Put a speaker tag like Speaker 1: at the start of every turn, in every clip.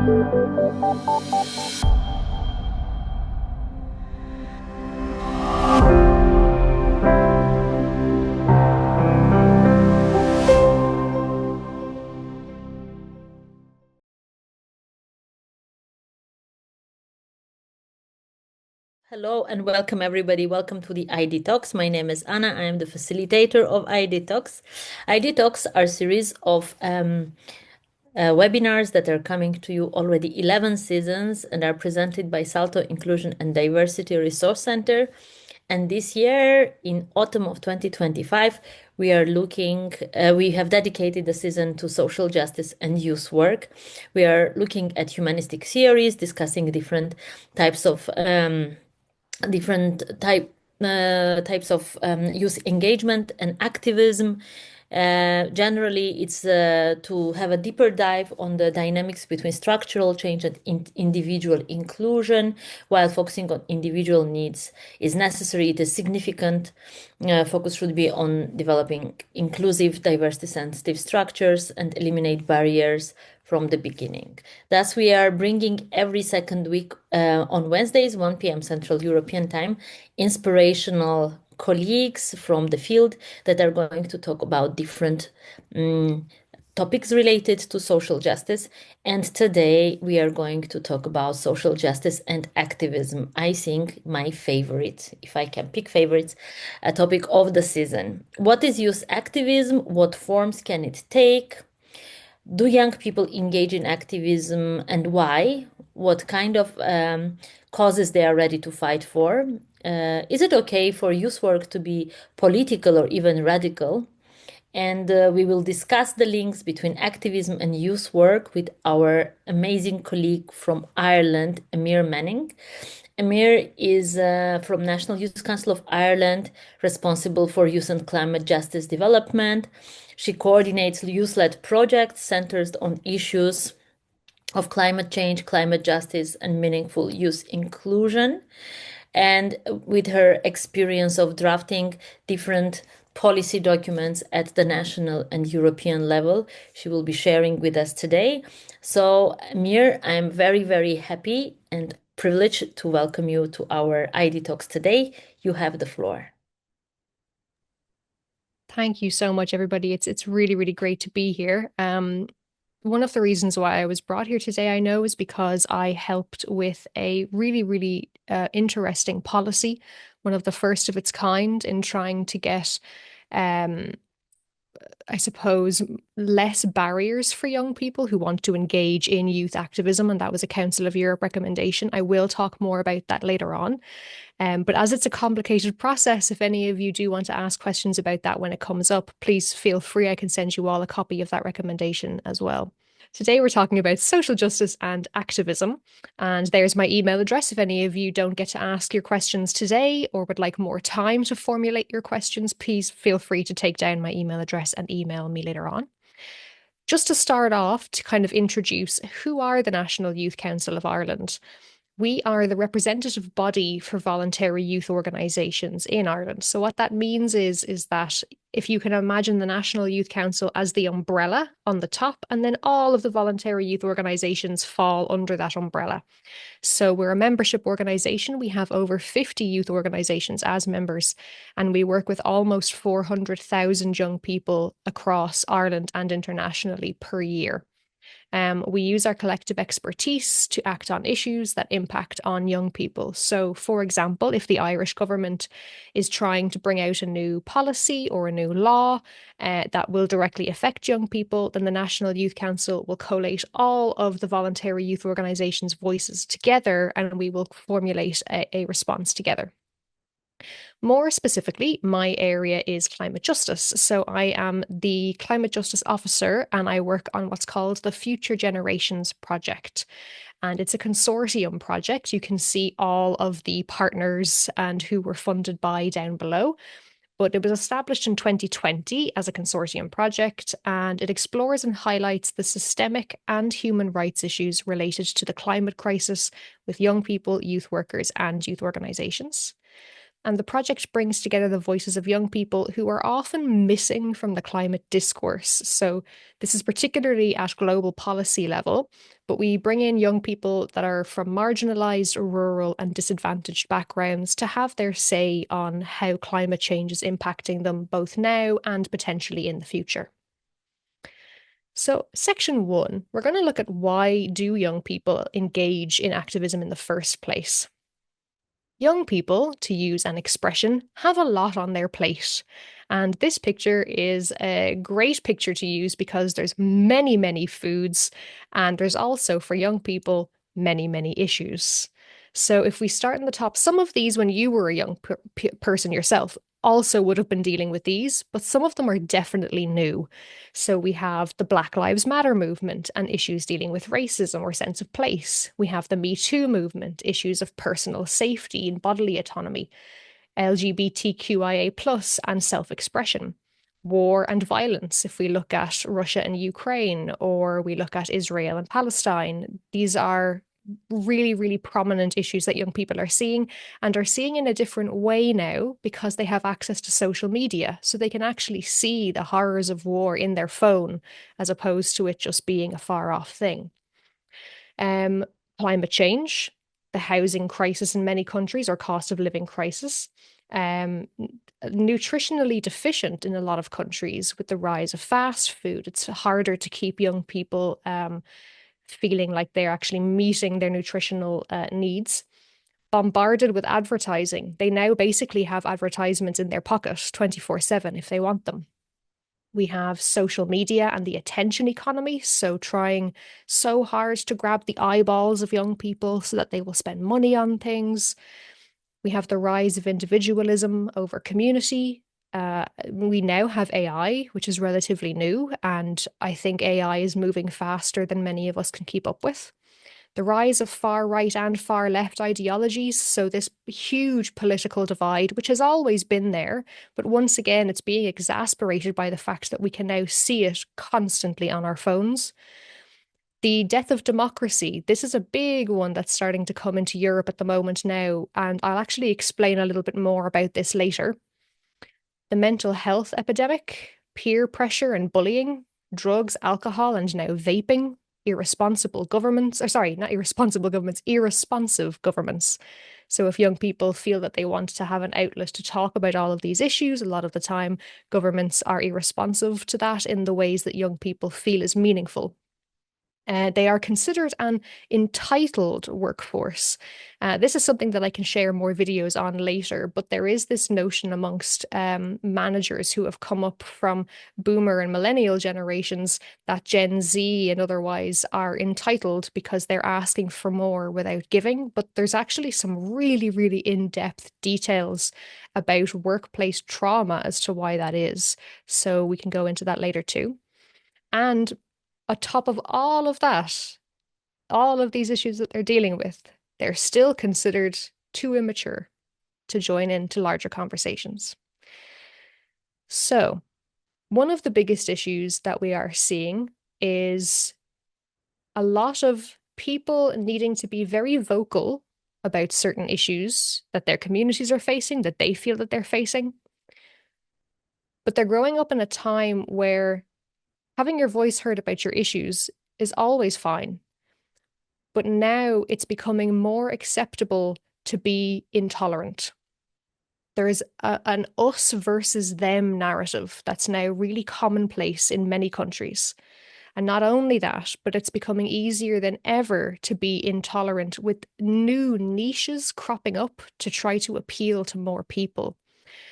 Speaker 1: Hello and welcome everybody. Welcome to the idtalks. My name is Anna. I am the facilitator of idtalks. idtalks are a series of webinars that are coming to you already 11 seasons and are presented by Salto Inclusion and Diversity Resource Center. And this year, in autumn of 2025, we have dedicated the season to social justice and youth work. We are looking at humanistic theories, discussing different types of types of youth engagement and activism. Generally, it's to have a deeper dive on the dynamics between structural change and individual inclusion, while focusing on individual needs is necessary. The significant focus should be on developing inclusive, diversity-sensitive structures and eliminate barriers from the beginning. Thus, we are bringing every second week on Wednesdays, 1 p.m. Central European Time, inspirational colleagues from the field that are going to talk about different topics related to social justice. And today we are going to talk about social justice and activism. I think my favorite, if I can pick favorites, a topic of the season. What is youth activism? What forms can it take? Do young people engage in activism and why? What kind of causes they are ready to fight for? Is it okay for youth work to be political or even radical? And we will discuss the links between activism and youth work with our amazing colleague from Ireland, Eimear Manning. Eimear is from National Youth Council of Ireland, responsible for youth and climate justice development. She coordinates youth-led projects centered on issues of climate change, climate justice, and meaningful youth inclusion. And with her experience of drafting different policy documents at the national and European level, she will be sharing with us today. So, Mir, I'm very, very happy and privileged to welcome you to our idtalks today. You have the floor.
Speaker 2: Thank you so much, everybody. It's really, really great to be here. One of the reasons why I was brought here today, I know, is because I helped with a really, really interesting policy, one of the first of its kind in trying to get, I suppose, less barriers for young people who want to engage in youth activism. And that was a Council of Europe recommendation. I will talk more about that later on. But as it's a complicated process, if any of you do want to ask questions about that when it comes up, please feel free. I can send you all a copy of that recommendation as well. Today, we're talking about social justice and activism. And there's my email address. If any of you don't get to ask your questions today or would like more time to formulate your questions, please feel free to take down my email address and email me later on. Just to start off, to kind of introduce, who are the National Youth Council of Ireland? We are the representative body for voluntary youth organisations in Ireland. So what that means is that if you can imagine the National Youth Council as the umbrella on the top, and then all of the voluntary youth organisations fall under that umbrella. So we're a membership organisation. We have over 50 youth organisations as members, and we work with almost 400,000 young people across Ireland and internationally per year. We use our collective expertise to act on issues that impact on young people. So, for example, if the Irish government is trying to bring out a new policy or a new law that will directly affect young people, then the National Youth Council will collate all of the voluntary youth organisations' voices together, and we will formulate a response together. More specifically, my area is climate justice. So I am the climate justice officer and I work on what's called the Future Generations Project. And it's a consortium project. You can see all of the partners and who were funded by down below. But it was established in 2020 as a consortium project, and it explores and highlights the systemic and human rights issues related to the climate crisis with young people, youth workers, and youth organisations. And the project brings together the voices of young people who are often missing from the climate discourse. So, this is particularly at global policy level, but we bring in young people that are from marginalized, rural, and disadvantaged backgrounds to have their say on how climate change is impacting them both now and potentially in the future. So, section one, we're going to look at why do young people engage in activism in the first place. Young people, to use an expression, have a lot on their plate. And this picture is a great picture to use because there's many, many foods, and there's also, for young people, many, many issues. So if we start in the top, some of these, when you were a young person yourself, also would have been dealing with these, but some of them are definitely new. So we have the Black Lives Matter movement and issues dealing with racism or sense of place. We have the Me Too movement, issues of personal safety and bodily autonomy, LGBTQIA plus and self-expression. War and violence, if we look at Russia and Ukraine, or we look at Israel and Palestine, these are really, really prominent issues that young people are seeing and are seeing in a different way now because they have access to social media. So they can actually see the horrors of war in their phone as opposed to it just being a far off thing. Um, Climate change, the housing crisis in many countries or cost of living crisis. Nutritionally deficient in a lot of countries with the rise of fast food. It's harder to keep young people feeling like they're actually meeting their nutritional needs. Bombarded with advertising. They now basically have advertisements in their pocket 24/7 if they want them. We have social media and the attention economy, so trying so hard to grab the eyeballs of young people so that they will spend money on things. We have the rise of individualism over community. We now have AI, which is relatively new, and I think AI is moving faster than many of us can keep up with. The rise of far right and far left ideologies, so this huge political divide, which has always been there, but once again, it's being exacerbated by the fact that we can now see it constantly on our phones. The death of democracy. This is a big one that's starting to come into Europe at the moment now, and I'll actually explain a little bit more about this later. The mental health epidemic, peer pressure and bullying, drugs, alcohol, and now vaping, irresponsible governments, or sorry, not irresponsible governments, irresponsive governments. So if young people feel that they want to have an outlet to talk about all of these issues, a lot of the time governments are irresponsive to that in the ways that young people feel is meaningful. They are considered an entitled workforce. This is something that I can share more videos on later, but there is this notion amongst managers who have come up from boomer and millennial generations that Gen Z and otherwise are entitled because they're asking for more without giving. But there's actually some really, really in-depth details about workplace trauma as to why that is. So we can go into that later too. And on top of all of that, all of these issues that they're dealing with, they're still considered too immature to join into larger conversations. So, one of the biggest issues that we are seeing is a lot of people needing to be very vocal about certain issues that their communities are facing, that they feel that they're facing. But they're growing up in a time where having your voice heard about your issues is always fine. But now it's becoming more acceptable to be intolerant. There is an us versus them narrative that's now really commonplace in many countries. And not only that, but it's becoming easier than ever to be intolerant with new niches cropping up to try to appeal to more people.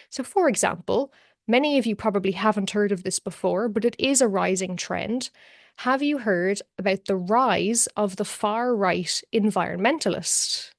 Speaker 2: So, for example, many of you probably haven't heard of this before, but it is a rising trend. Have you heard about the rise of the far right environmentalist?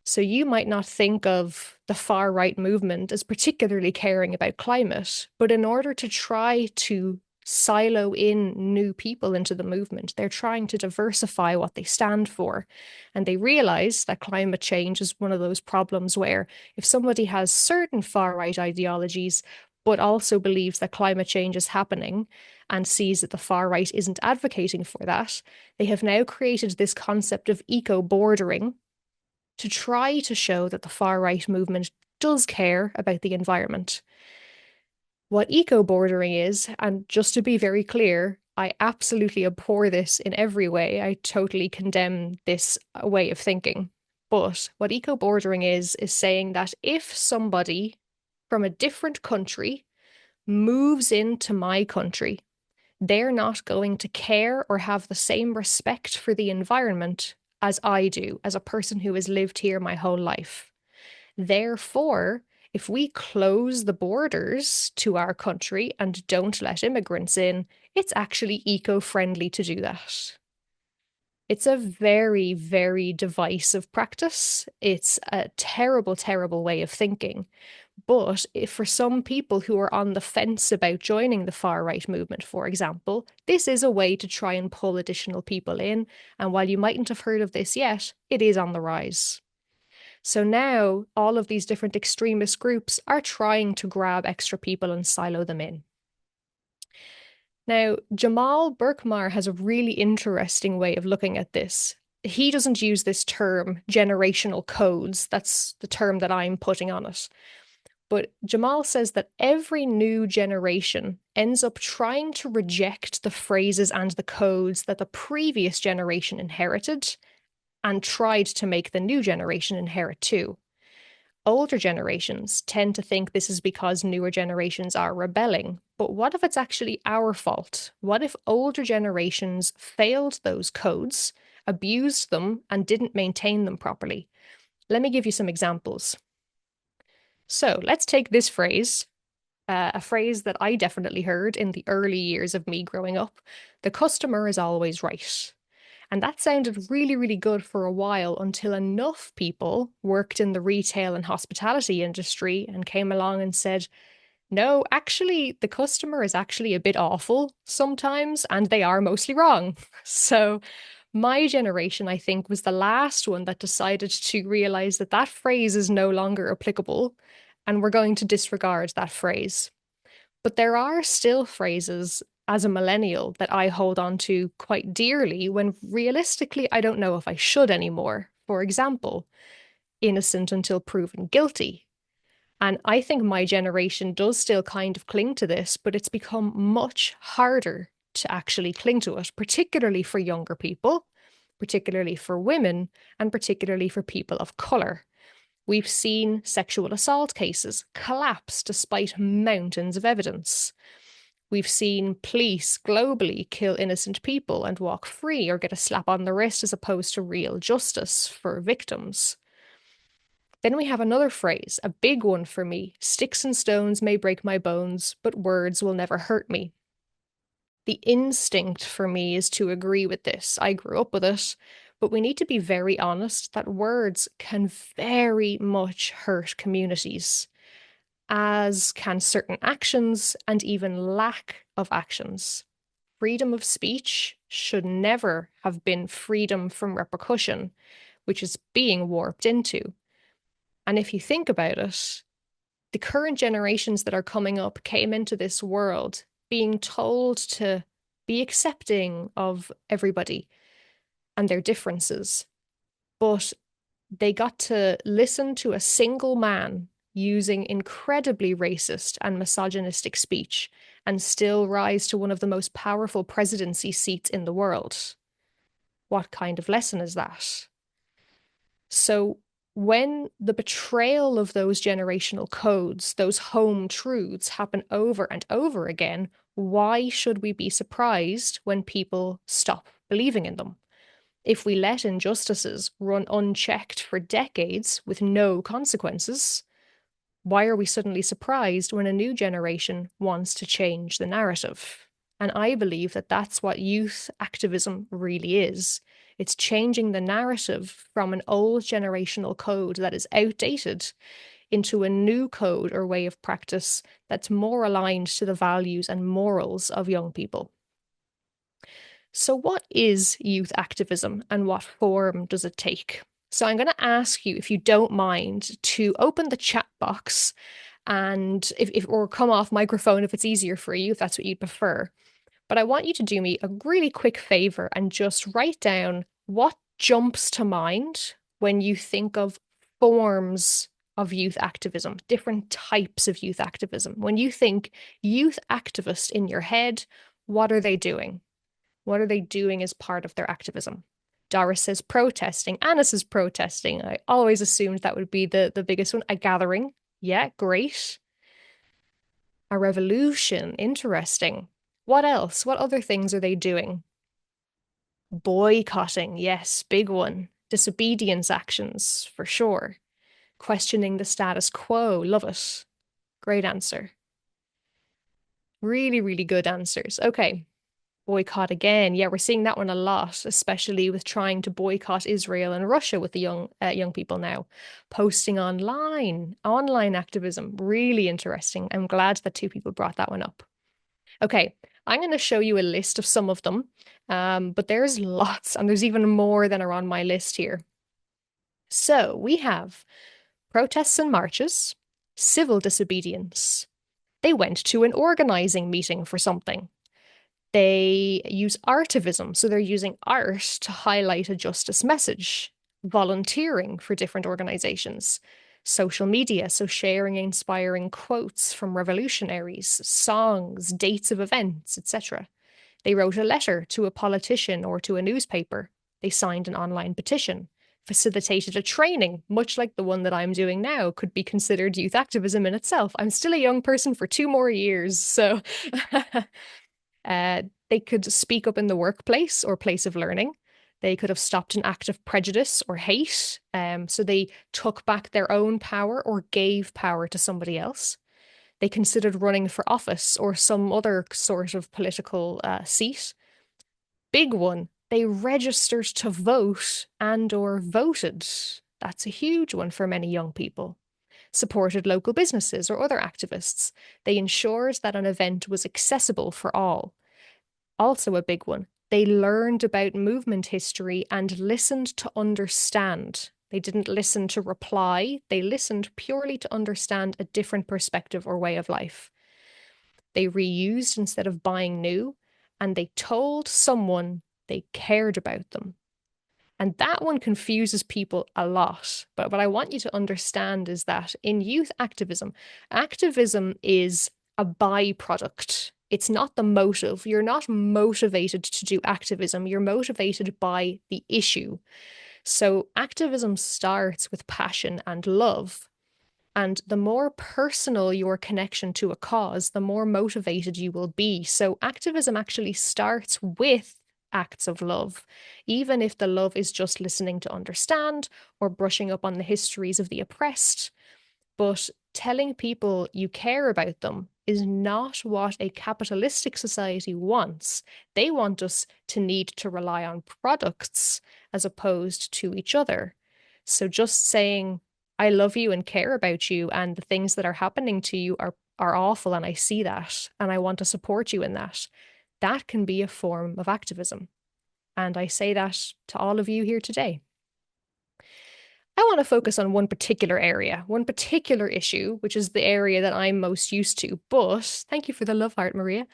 Speaker 2: So you might not think of the far right movement as particularly caring about climate, but in order to try to silo in new people into the movement, they're trying to diversify what they stand for. And they realize that climate change is one of those problems where if somebody has certain far right ideologies, but also believes that climate change is happening and sees that the far right isn't advocating for that, they have now created this concept of eco bordering to try to show that the far right movement does care about the environment. What eco-bordering is, and just to be very clear, I absolutely abhor this in every way. I totally condemn this way of thinking. But what eco-bordering is saying that if somebody from a different country moves into my country, they're not going to care or have the same respect for the environment as I do, as a person who has lived here my whole life. Therefore, if we close the borders to our country and don't let immigrants in, it's actually eco-friendly to do that. It's a very, very divisive practice. It's a terrible, terrible way of thinking. But if for some people who are on the fence about joining the far right movement, for example, this is a way to try and pull additional people in. And while you mightn't have heard of this yet, it is on the rise. So now all of these different extremist groups are trying to grab extra people and silo them in. Now, Jamal Berkmar has a really interesting way of looking at this. He doesn't use this term, generational codes. That's the term that I'm putting on it. But Jamal says that every new generation ends up trying to reject the phrases and the codes that the previous generation inherited and tried to make the new generation inherit too. Older generations tend to think this is because newer generations are rebelling. But what if it's actually our fault? What if older generations failed those codes, abused them, and didn't maintain them properly? Let me give you some examples. So let's take this phrase, a phrase that I definitely heard in the early years of me growing up. The customer is always right. And that sounded really, really good for a while until enough people worked in the retail and hospitality industry and came along and said, no, actually, the customer is actually a bit awful sometimes, and they are mostly wrong. So my generation, I think, was the last one that decided to realize that that phrase is no longer applicable, and we're going to disregard that phrase. But there are still phrases as a millennial that I hold on to quite dearly when realistically I don't know if I should anymore. For example, innocent until proven guilty. And I think my generation does still kind of cling to this, but it's become much harder to actually cling to it, particularly for younger people, particularly for women, and particularly for people of colour. We've seen sexual assault cases collapse despite mountains of evidence. We've seen police globally kill innocent people and walk free or get a slap on the wrist as opposed to real justice for victims. Then we have another phrase, a big one for me. Sticks and stones may break my bones, but words will never hurt me. The instinct for me is to agree with this. I grew up with it, but we need to be very honest that words can very much hurt communities, as can certain actions and even lack of actions. Freedom of speech should never have been freedom from repercussion, which is being warped into. And if you think about it, the current generations that are coming up came into this world being told to be accepting of everybody and their differences. But they got to listen to a single man using incredibly racist and misogynistic speech and still rise to one of the most powerful presidency seats in the world. What kind of lesson is that? So when the betrayal of those generational codes, those home truths happen over and over again, why should we be surprised when people stop believing in them? If we let injustices run unchecked for decades with no consequences, why are we suddenly surprised when a new generation wants to change the narrative? And I believe that that's what youth activism really is. It's changing the narrative from an old generational code that is outdated into a new code or way of practice that's more aligned to the values and morals of young people. So, what is youth activism and what form does it take? So, I'm going to ask you, if you don't mind, to open the chat box and if or come off microphone if it's easier for you, if that's what you'd prefer. But I want you to do me a really quick favor and just write down what jumps to mind when you think of forms of youth activism, different types of youth activism. When you think youth activist in your head, what are they doing? What are they doing as part of their activism? Doris says protesting. Anna says protesting. I always assumed that would be the biggest one. A gathering. Yeah, great. A revolution. Interesting. What else? What other things are they doing? Boycotting. Yes, big one. Disobedience actions, for sure. Questioning the status quo. Love it. Great answer. Really, really good answers. Okay. Boycott again. Yeah, we're seeing that one a lot, especially with trying to boycott Israel and Russia with the young people now. Posting online activism, really interesting. I'm glad that two people brought that one up. Okay, I'm going to show you a list of some of them, but there's lots, and there's even more than are on my list here. So we have protests and marches, civil disobedience. They went to an organizing meeting for something. They use artivism, so they're using art to highlight a justice message, volunteering for different organizations, social media, so sharing inspiring quotes from revolutionaries, songs, dates of events, etc. They wrote a letter to a politician or to a newspaper. They signed an online petition, facilitated a training, much like the one that I'm doing now, could be considered youth activism in itself. I'm still a young person for 2 more years, so they could speak up in the workplace or place of learning. They could have stopped an act of prejudice or hate. So they took back their own power or gave power to somebody else. They considered running for office or some other sort of political seat. Big one, they registered to vote and or voted. That's a huge one for many young people. Supported local businesses or other activists. They ensured that an event was accessible for all. Also a big one. They learned about movement history and listened to understand. They didn't listen to reply. They listened purely to understand a different perspective or way of life. They reused instead of buying new, and they told someone they cared about them. And that one confuses people a lot. But what I want you to understand is that in youth activism, activism is a byproduct. It's not the motive. You're not motivated to do activism. You're motivated by the issue. So activism starts with passion and love. And the more personal your connection to a cause, the more motivated you will be. So activism actually starts with acts of love, even if the love is just listening to understand or brushing up on the histories of the oppressed. But telling people you care about them is not what a capitalistic society wants. They want us to need to rely on products as opposed to each other. So just saying, I love you and care about you, and the things that are happening to you are awful, and I see that, and I want to support you in that. That can be a form of activism. And I say that to all of you here today. I want to focus on one particular area, one particular issue, which is the area that I'm most used to. But thank you for the love heart, Maria.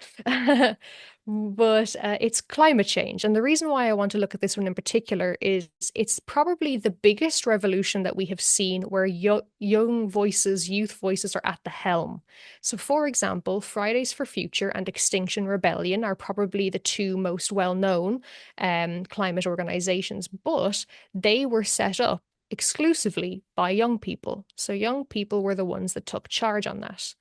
Speaker 2: But it's climate change. And the reason why I want to look at this one in particular is it's probably the biggest revolution that we have seen where young voices, youth voices are at the helm. So, for example, Fridays for Future and Extinction Rebellion are probably the two most well-known climate organizations, but they were set up exclusively by young people. So young people were the ones that took charge on that.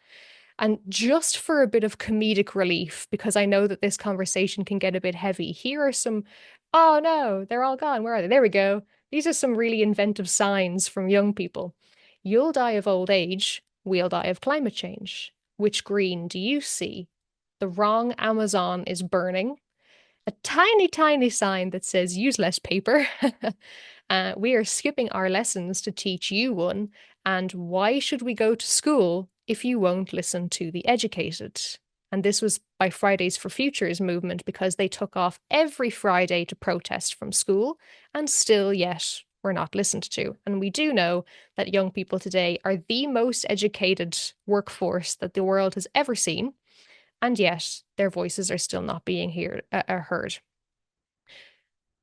Speaker 2: And just for a bit of comedic relief, because I know that this conversation can get a bit heavy, here are some, oh no, they're all gone. Where are they? There we go. These are some really inventive signs from young people. You'll die of old age. We'll die of climate change. Which green do you see? The wrong Amazon is burning. A tiny, tiny sign that says use less paper. We are skipping our lessons to teach you one. And why should we go to school if you won't listen to the educated? And this was by Fridays for Futures movement because they took off every Friday to protest from school, and still yet we're not listened to. And we do know that young people today are the most educated workforce that the world has ever seen, and yet their voices are still not being heard.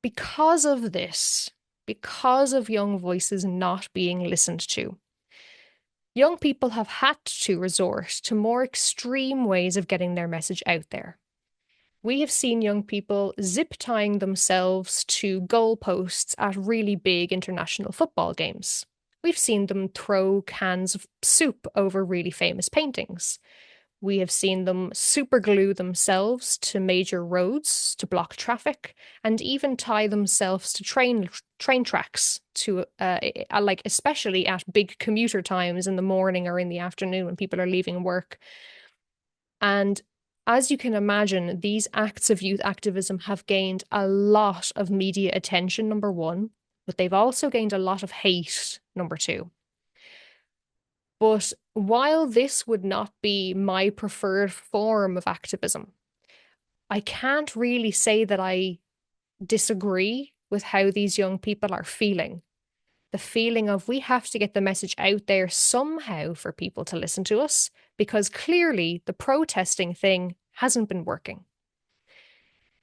Speaker 2: Because of this, because of young voices not being listened to, Young people have had to resort to more extreme ways of getting their message out there. We have seen young people zip tying themselves to goalposts at really big international football games. We've seen them throw cans of soup over really famous paintings. We have seen them superglue themselves to major roads to block traffic, and even tie themselves to train tracks to like especially at big commuter times in the morning or in the afternoon when people are leaving work. And as you can imagine, these acts of youth activism have gained a lot of media attention, number one, but they've also gained a lot of hate, number two. But while this would not be my preferred form of activism, I can't really say that I disagree with how these young people are feeling. The feeling of we have to get the message out there somehow for people to listen to us, because clearly the protesting thing hasn't been working.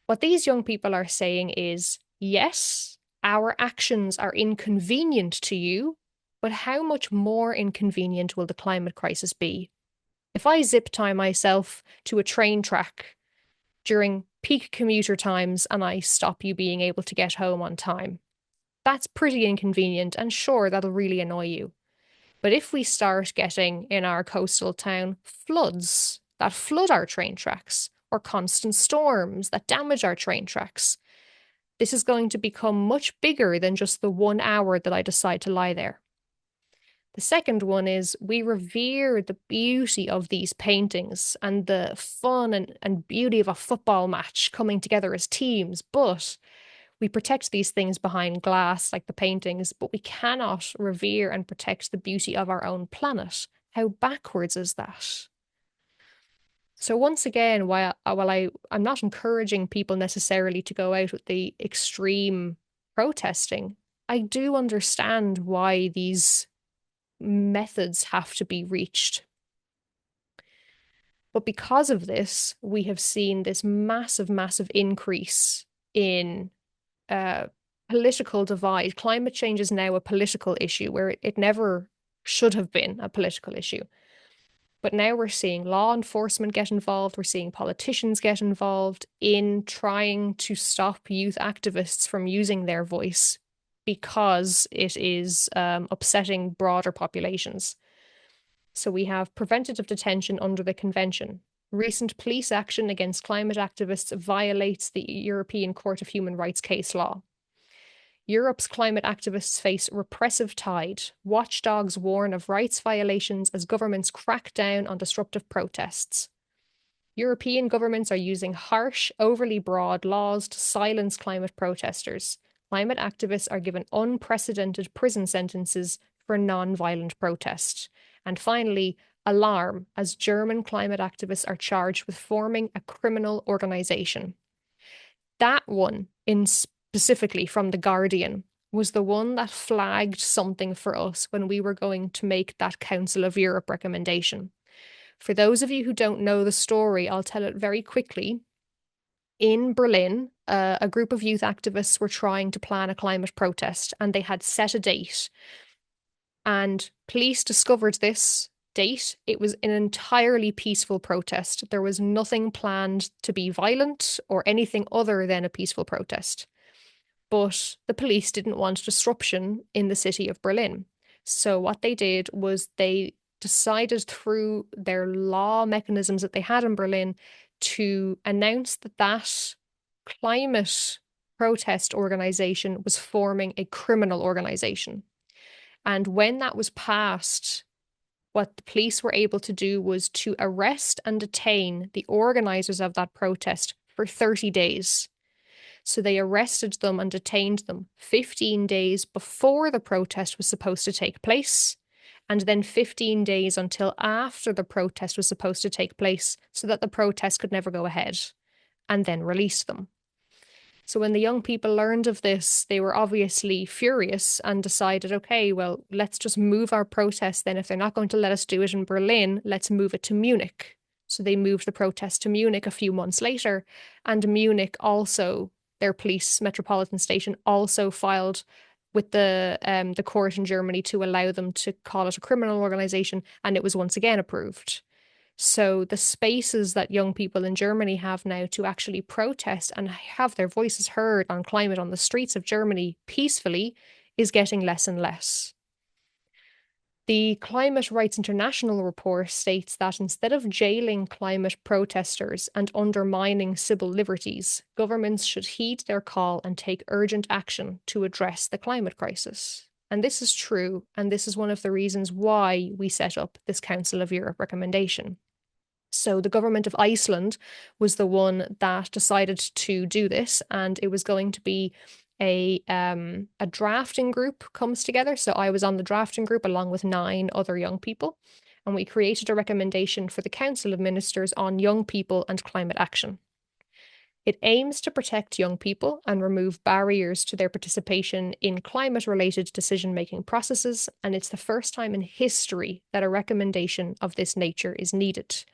Speaker 2: What these young people are saying is, yes, our actions are inconvenient to you, but how much more inconvenient will the climate crisis be? If I zip tie myself to a train track during peak commuter times and I stop you being able to get home on time, that's pretty inconvenient, and sure, that'll really annoy you. But if we start getting in our coastal town floods that flood our train tracks, or constant storms that damage our train tracks, this is going to become much bigger than just the 1 hour that I decide to lie there. The second one is we revere the beauty of these paintings and the fun and beauty of a football match coming together as teams, but we protect these things behind glass, like the paintings, but we cannot revere and protect the beauty of our own planet. How backwards is that? So once again, I'm not encouraging people necessarily to go out with the extreme protesting, I do understand why these methods have to be reached. But because of this, we have seen this massive, massive increase in political divide. Climate change is now a political issue where it never should have been a political issue. But now we're seeing law enforcement get involved. We're seeing politicians get involved in trying to stop youth activists from using their voice because it is upsetting broader populations. So we have preventative detention under the Convention. Recent police action against climate activists violates the European Court of Human Rights case law. Europe's climate activists face repressive tide. Watchdogs warn of rights violations as governments crack down on disruptive protests. European governments are using harsh, overly broad laws to silence climate protesters. Climate activists are given unprecedented prison sentences for non-violent protest. And finally, alarm, as German climate activists are charged with forming a criminal organization. That one, specifically from The Guardian, was the one that flagged something for us when we were going to make that Council of Europe recommendation. For those of you who don't know the story, I'll tell it very quickly. In Berlin, a group of youth activists were trying to plan a climate protest, and they had set a date. And police discovered this date. It was an entirely peaceful protest. There was nothing planned to be violent or anything other than a peaceful protest. But the police didn't want disruption in the city of Berlin. So what they did was they decided through their law mechanisms that they had in Berlin to announce that that climate protest organization was forming a criminal organization. And when that was passed, what the police were able to do was to arrest and detain the organizers of that protest for 30 days. So they arrested them and detained them 15 days before the protest was supposed to take place, and then 15 days until after the protest was supposed to take place so that the protest could never go ahead, and then released them. So when the young people learned of this, they were obviously furious and decided, okay, well, let's just move our protest then. If they're not going to let us do it in Berlin, let's move it to Munich. So they moved the protest to Munich a few months later, and Munich also, their police metropolitan station, also filed with the court in Germany to allow them to call it a criminal organization, and it was once again approved. So the spaces that young people in Germany have now to actually protest and have their voices heard on climate on the streets of Germany peacefully is getting less and less. The Climate Rights International report states that instead of jailing climate protesters and undermining civil liberties, governments should heed their call and take urgent action to address the climate crisis. And this is true, and this is one of the reasons why we set up this Council of Europe recommendation. So the government of Iceland was the one that decided to do this, and it was going to be a drafting group comes together. So I was on the drafting group along with 9 other young people, and we created a recommendation for the Council of Ministers on young people and climate action. It aims to protect young people and remove barriers to their participation in climate-related decision-making processes, and it's the first time in history that a recommendation of this nature is needed.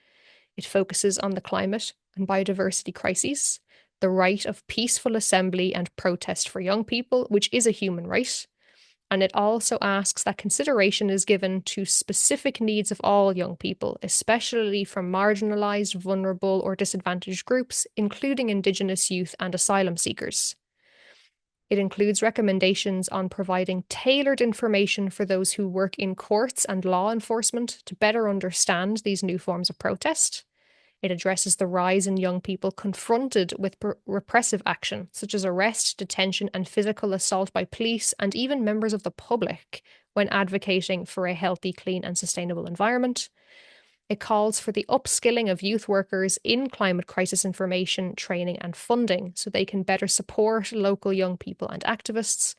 Speaker 2: It focuses on the climate and biodiversity crises, the right of peaceful assembly and protest for young people, which is a human right. And it also asks that consideration is given to specific needs of all young people, especially from marginalised, vulnerable, or disadvantaged groups, including Indigenous youth and asylum seekers. It includes recommendations on providing tailored information for those who work in courts and law enforcement to better understand these new forms of protest. It addresses the rise in young people confronted with repressive action, such as arrest, detention, and physical assault by police and even members of the public when advocating for a healthy, clean, and sustainable environment. It calls for the upskilling of youth workers in climate crisis information, training, and funding so they can better support local young people and activists.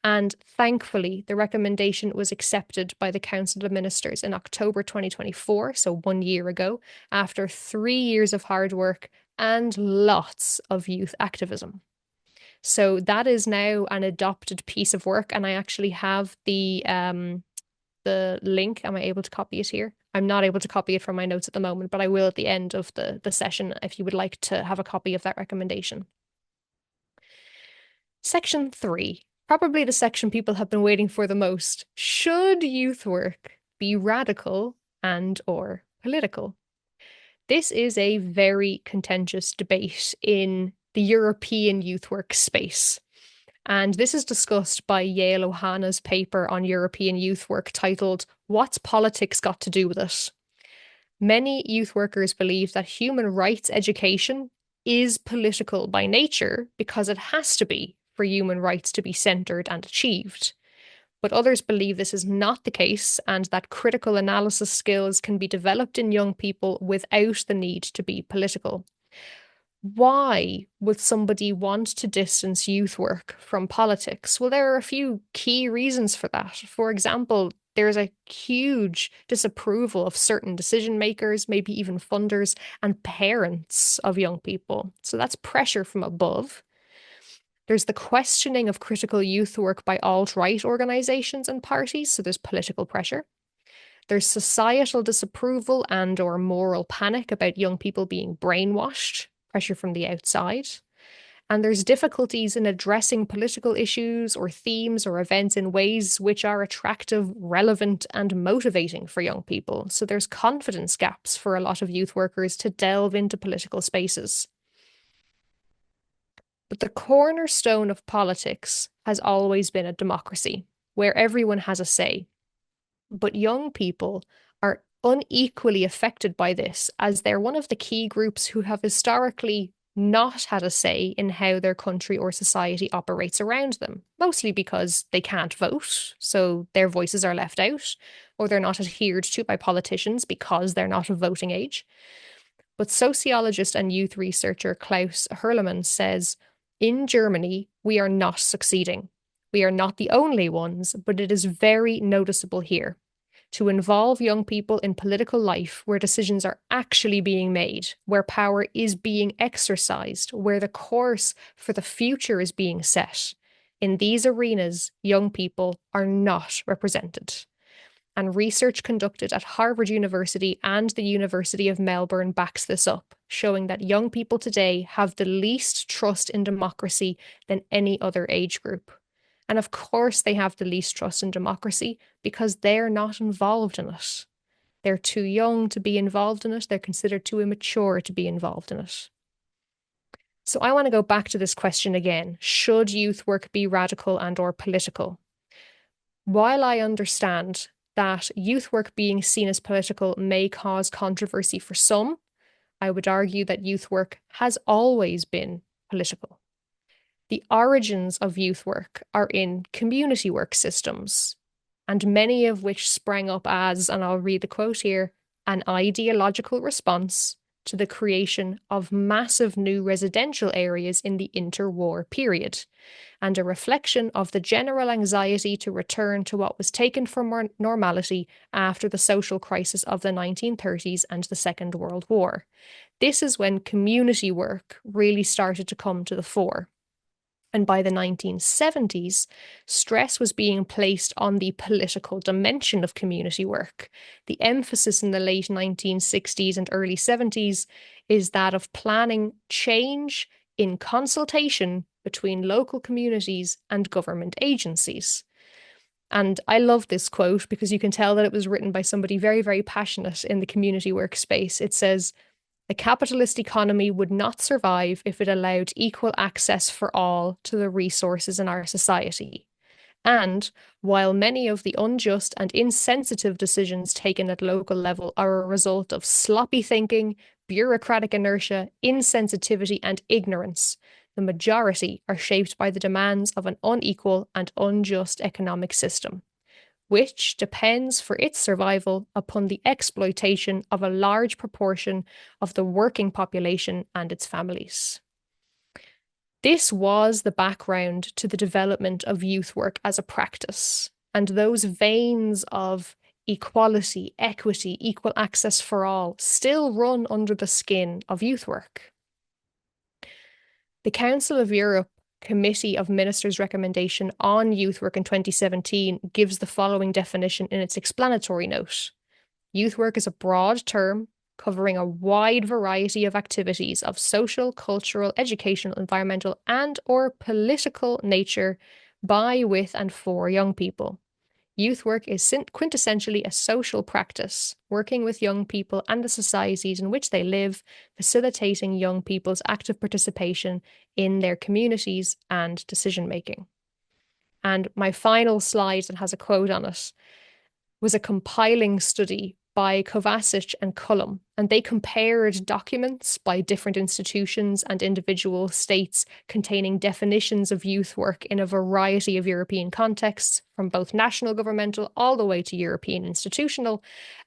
Speaker 2: And thankfully, the recommendation was accepted by the Council of Ministers in October 2024, so 1 year ago, after 3 years of hard work and lots of youth activism. So that is now an adopted piece of work, and I actually have the link. Am I able to copy it here? I'm not able to copy it from my notes at the moment, but I will at the end of the session if you would like to have a copy of that recommendation. Section 3. Probably the section people have been waiting for the most. Should youth work be radical and or political? This is a very contentious debate in the European youth work space. And this is discussed by Yale Ohana's paper on European youth work titled, "What's Politics Got to Do with It?" Many youth workers believe that human rights education is political by nature because it has to be for human rights to be centered and achieved. But others believe this is not the case and that critical analysis skills can be developed in young people without the need to be political. Why would somebody want to distance youth work from politics? Well, there are a few key reasons for that. For example, there's a huge disapproval of certain decision makers, maybe even funders and parents of young people. So that's pressure from above. There's the questioning of critical youth work by alt-right organizations and parties, so there's political pressure. There's societal disapproval and or moral panic about young people being brainwashed, pressure from the outside. And there's difficulties in addressing political issues or themes or events in ways which are attractive, relevant, and motivating for young people. So there's confidence gaps for a lot of youth workers to delve into political spaces. But the cornerstone of politics has always been a democracy, where everyone has a say. But young people are unequally affected by this, as they're one of the key groups who have historically not had a say in how their country or society operates around them, mostly because they can't vote, so their voices are left out, or they're not adhered to by politicians because they're not of voting age. But sociologist and youth researcher Klaus Hurlemann says, in Germany, we are not succeeding. We are not the only ones, but it is very noticeable here. To involve young people in political life where decisions are actually being made, where power is being exercised, where the course for the future is being set. In these arenas, young people are not represented. And research conducted at Harvard University and the University of Melbourne backs this up, showing that young people today have the least trust in democracy than any other age group. And of course, they have the least trust in democracy because they're not involved in it. They're too young to be involved in it. They're considered too immature to be involved in it. So I want to go back to this question again. Should youth work be radical and or political? While I understand that youth work being seen as political may cause controversy for some, I would argue that youth work has always been political. The origins of youth work are in community work systems, and many of which sprang up as, and I'll read the quote here, an ideological response to the creation of massive new residential areas in the interwar period, and a reflection of the general anxiety to return to what was taken for normality after the social crisis of the 1930s and the Second World War. This is when community work really started to come to the fore. And by the 1970s, stress was being placed on the political dimension of community work. The emphasis in the late 1960s and early 70s is that of planning change in consultation between local communities and government agencies. And I love this quote because you can tell that it was written by somebody very, very passionate in the community workspace. It says, "The capitalist economy would not survive if it allowed equal access for all to the resources in our society. And while many of the unjust and insensitive decisions taken at local level are a result of sloppy thinking, bureaucratic inertia, insensitivity, and ignorance, the majority are shaped by the demands of an unequal and unjust economic system, which depends for its survival upon the exploitation of a large proportion of the working population and its families." This was the background to the development of youth work as a practice, and those veins of equality, equity, equal access for all still run under the skin of youth work. The Council of Europe Committee of Ministers' recommendation on youth work in 2017 gives the following definition in its explanatory note. Youth work is a broad term covering a wide variety of activities of social, cultural, educational, environmental, and or political nature by, with, and for young people. Youth work is quintessentially a social practice, working with young people and the societies in which they live, facilitating young people's active participation in their communities and decision-making. And my final slide that has a quote on it was a compiling study by Kovacic and Cullum, and they compared documents by different institutions and individual states containing definitions of youth work in a variety of European contexts, from both national governmental all the way to European institutional.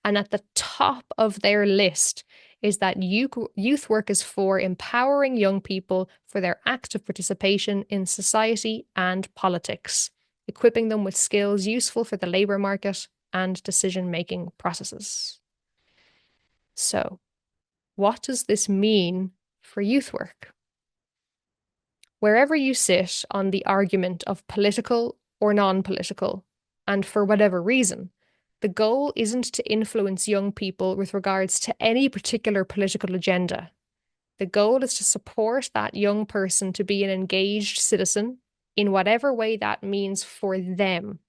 Speaker 2: And at the top of their list is that youth work is for empowering young people for their active participation in society and politics, equipping them with skills useful for the labour market and decision-making processes. So, what does this mean for youth work? Wherever you sit on the argument of political or non-political, and for whatever reason, the goal isn't to influence young people with regards to any particular political agenda. The goal is to support that young person to be an engaged citizen in whatever way that means for them.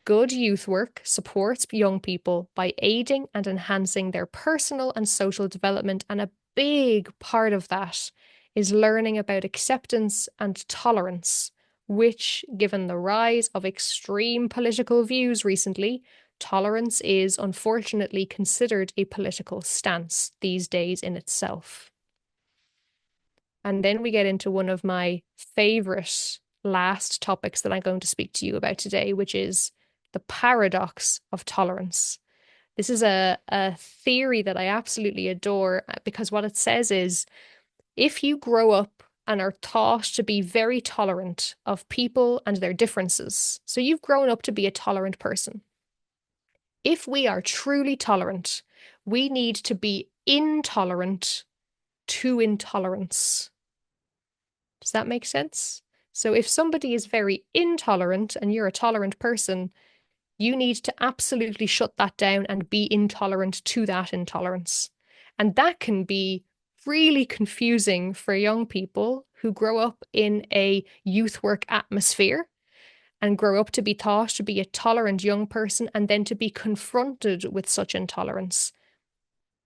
Speaker 2: Good youth work supports young people by aiding and enhancing their personal and social development, and a big part of that is learning about acceptance and tolerance, which, given the rise of extreme political views recently, tolerance is unfortunately considered a political stance these days in itself. And then we get into one of my favorite last topics that I'm going to speak to you about today, which is the paradox of tolerance. This is a theory that I absolutely adore because what it says is, if you grow up and are taught to be very tolerant of people and their differences, so you've grown up to be a tolerant person. If we are truly tolerant, we need to be intolerant to intolerance. Does that make sense? So if somebody is very intolerant and you're a tolerant person, you need to absolutely shut that down and be intolerant to that intolerance. And that can be really confusing for young people who grow up in a youth work atmosphere, and grow up to be thought to be a tolerant young person, and then to be confronted with such intolerance,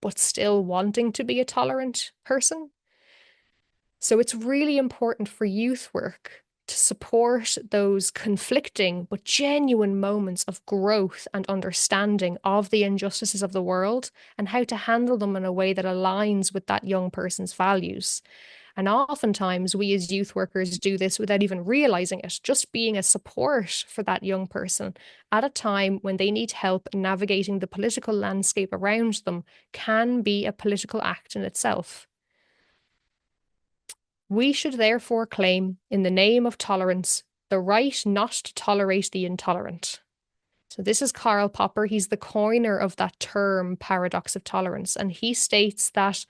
Speaker 2: but still wanting to be a tolerant person. So it's really important for youth work to support those conflicting but genuine moments of growth and understanding of the injustices of the world and how to handle them in a way that aligns with that young person's values. And oftentimes we as youth workers do this without even realizing it, just being a support for that young person at a time when they need help navigating the political landscape around them can be a political act in itself. We should therefore claim, in the name of tolerance, the right not to tolerate the intolerant. So this is Karl Popper. He's the coiner of that term, paradox of tolerance. And he states that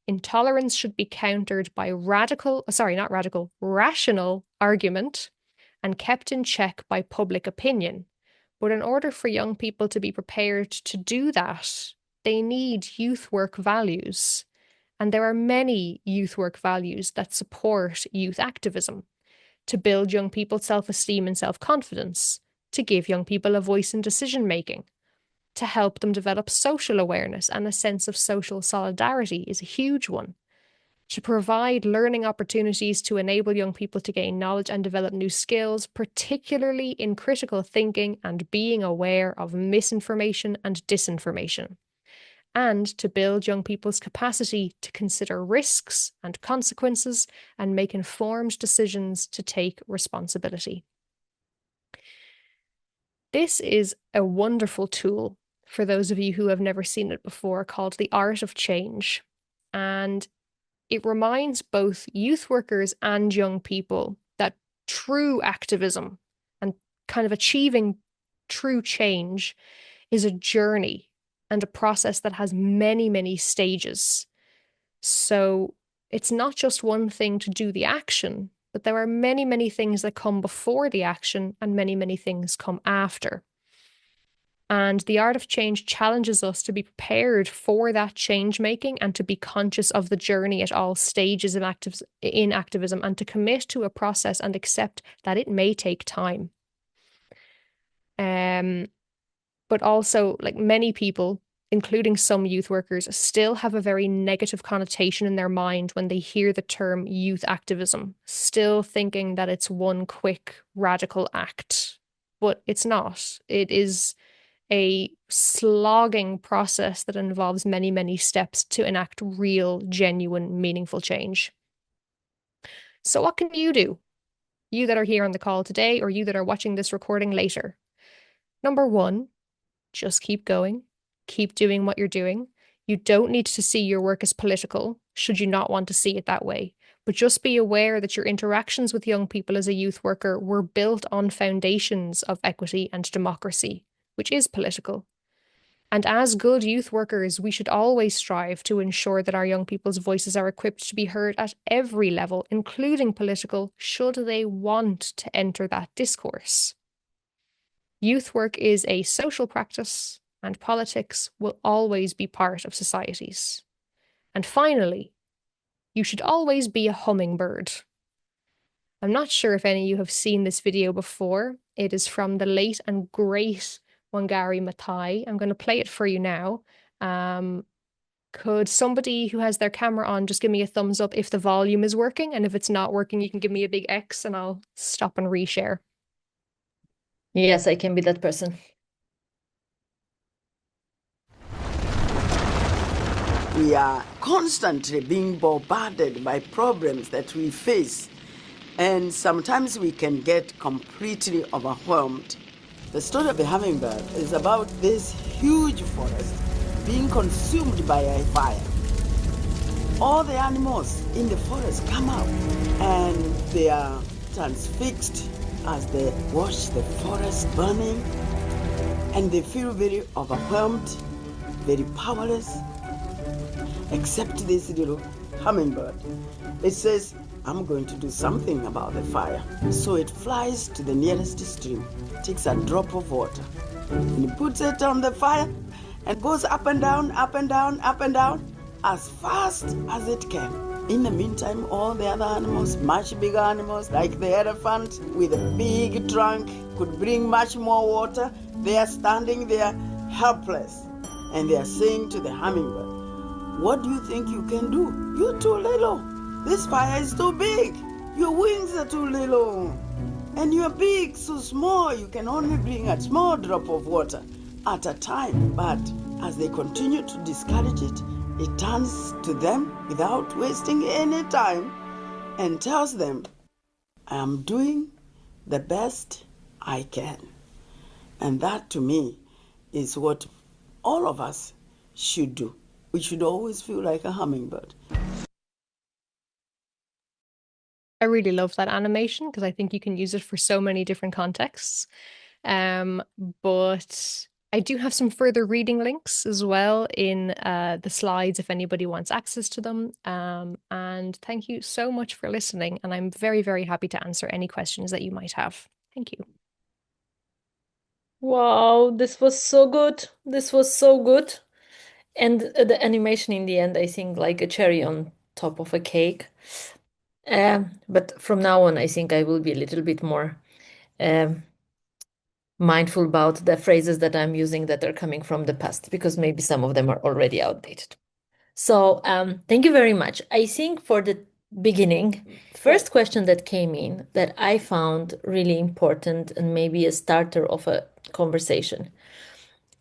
Speaker 2: intolerance should be countered by rational argument and kept in check by public opinion. But in order for young people to be prepared to do that, they need youth work values. And there are many youth work values that support youth activism: to build young people's self-esteem and self-confidence, to give young people a voice in decision-making, to help them develop social awareness and a sense of social solidarity is a huge one, to provide learning opportunities to enable young people to gain knowledge and develop new skills, particularly in critical thinking and being aware of misinformation and disinformation, and to build young people's capacity to consider risks and consequences and make informed decisions to take responsibility. This is a wonderful tool for those of you who have never seen it before, called The Art of Change. And it reminds both youth workers and young people that true activism and kind of achieving true change is a journey and a process that has many, many stages. So it's not just one thing to do the action, but there are many, many things that come before the action and many, many things come after. And The Art of Change challenges us to be prepared for that change making and to be conscious of the journey at all stages of activism and to commit to a process and accept that it may take time. But also, like, many people, including some youth workers, still have a very negative connotation in their mind when they hear the term youth activism, still thinking that it's one quick radical act. But it's not. It is a slogging process that involves many, many steps to enact real, genuine, meaningful change. So what can you do? You that are here on the call today, or you that are watching this recording later. Number one, just keep going. Keep doing what you're doing. You don't need to see your work as political, should you not want to see it that way. But just be aware that your interactions with young people as a youth worker were built on foundations of equity and democracy, which is political. And as good youth workers, we should always strive to ensure that our young people's voices are equipped to be heard at every level, including political, should they want to enter that discourse. Youth work is a social practice, and politics will always be part of societies. And finally, you should always be a hummingbird. I'm not sure if any of you have seen this video before. It is from the late and great Wangari Maathai. I'm going to play it for you now. Could somebody who has their camera on just give me a thumbs up if the volume is working? And if it's not working, you can give me a big X and I'll stop and reshare.
Speaker 1: Yes, I can be that person.
Speaker 3: We are constantly being bombarded by problems that we face, and sometimes we can get completely overwhelmed. The story of the hummingbird is about this huge forest being consumed by a fire. All the animals in the forest come out and they are transfixed as they watch the forest burning, and they feel very overwhelmed, very powerless, except this little hummingbird. It says, I'm going to do something about the fire. So it flies to the nearest stream, takes a drop of water, and it puts it on the fire and goes up and down, up and down, up and down, as fast as it can. In the meantime, all the other animals, much bigger animals like the elephant with a big trunk, could bring much more water. They are standing there helpless, and they are saying to the hummingbird, "What do you think you can do? You're too little. This fire is too big. Your wings are too little. And you're big, so small. You can only bring a small drop of water at a time." But as they continue to discourage it, it turns to them without wasting any time and tells them, "I am doing the best I can." And that, to me, is what all of us should do. We should always feel like a hummingbird.
Speaker 2: I really love that animation because I think you can use it for so many different contexts. But I do have some further reading links as well in the slides if anybody wants access to them. And thank you so much for listening. And I'm very, very happy to answer any questions that you might have. Thank you.
Speaker 1: Wow, this was so good. This was so good. And the animation in the end, I think, like a cherry on top of a cake. But from now on, I think I will be a little bit more mindful about the phrases that I'm using that are coming from the past, because maybe some of them are already outdated. So thank you very much. I think for the beginning, first question that came in that I found really important and maybe a starter of a conversation.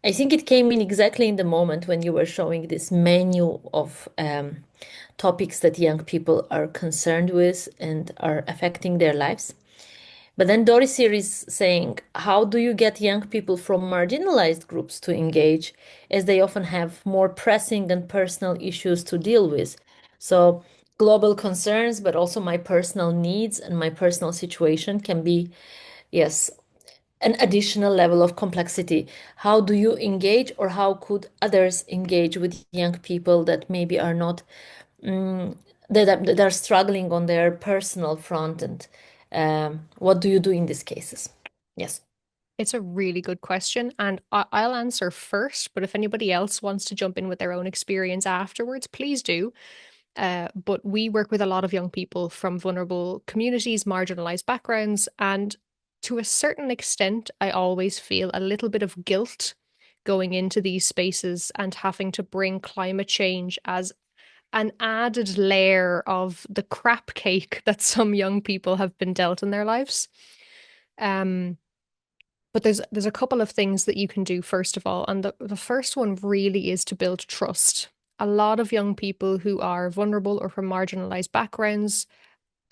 Speaker 1: I think it came in exactly in the moment when you were showing this menu of topics that young people are concerned with and are affecting their lives. But then Doris here is saying, how do you get young people from marginalized groups to engage, as they often have more pressing and personal issues to deal with? So global concerns, but also my personal needs and my personal situation can be, yes, an additional level of complexity. How do you engage, or how could others engage with young people that maybe are not that are struggling on their personal front, and what do you do in these cases? Yes.
Speaker 2: It's a really good question, and I'll answer first, but if anybody else wants to jump in with their own experience afterwards, please do. But we work with a lot of young people from vulnerable communities, marginalized backgrounds, and to a certain extent, I always feel a little bit of guilt going into these spaces and having to bring climate change as an added layer of the crap cake that some young people have been dealt in their lives. But there's a couple of things that you can do, first of all. And the first one really is to build trust. A lot of young people who are vulnerable or from marginalized backgrounds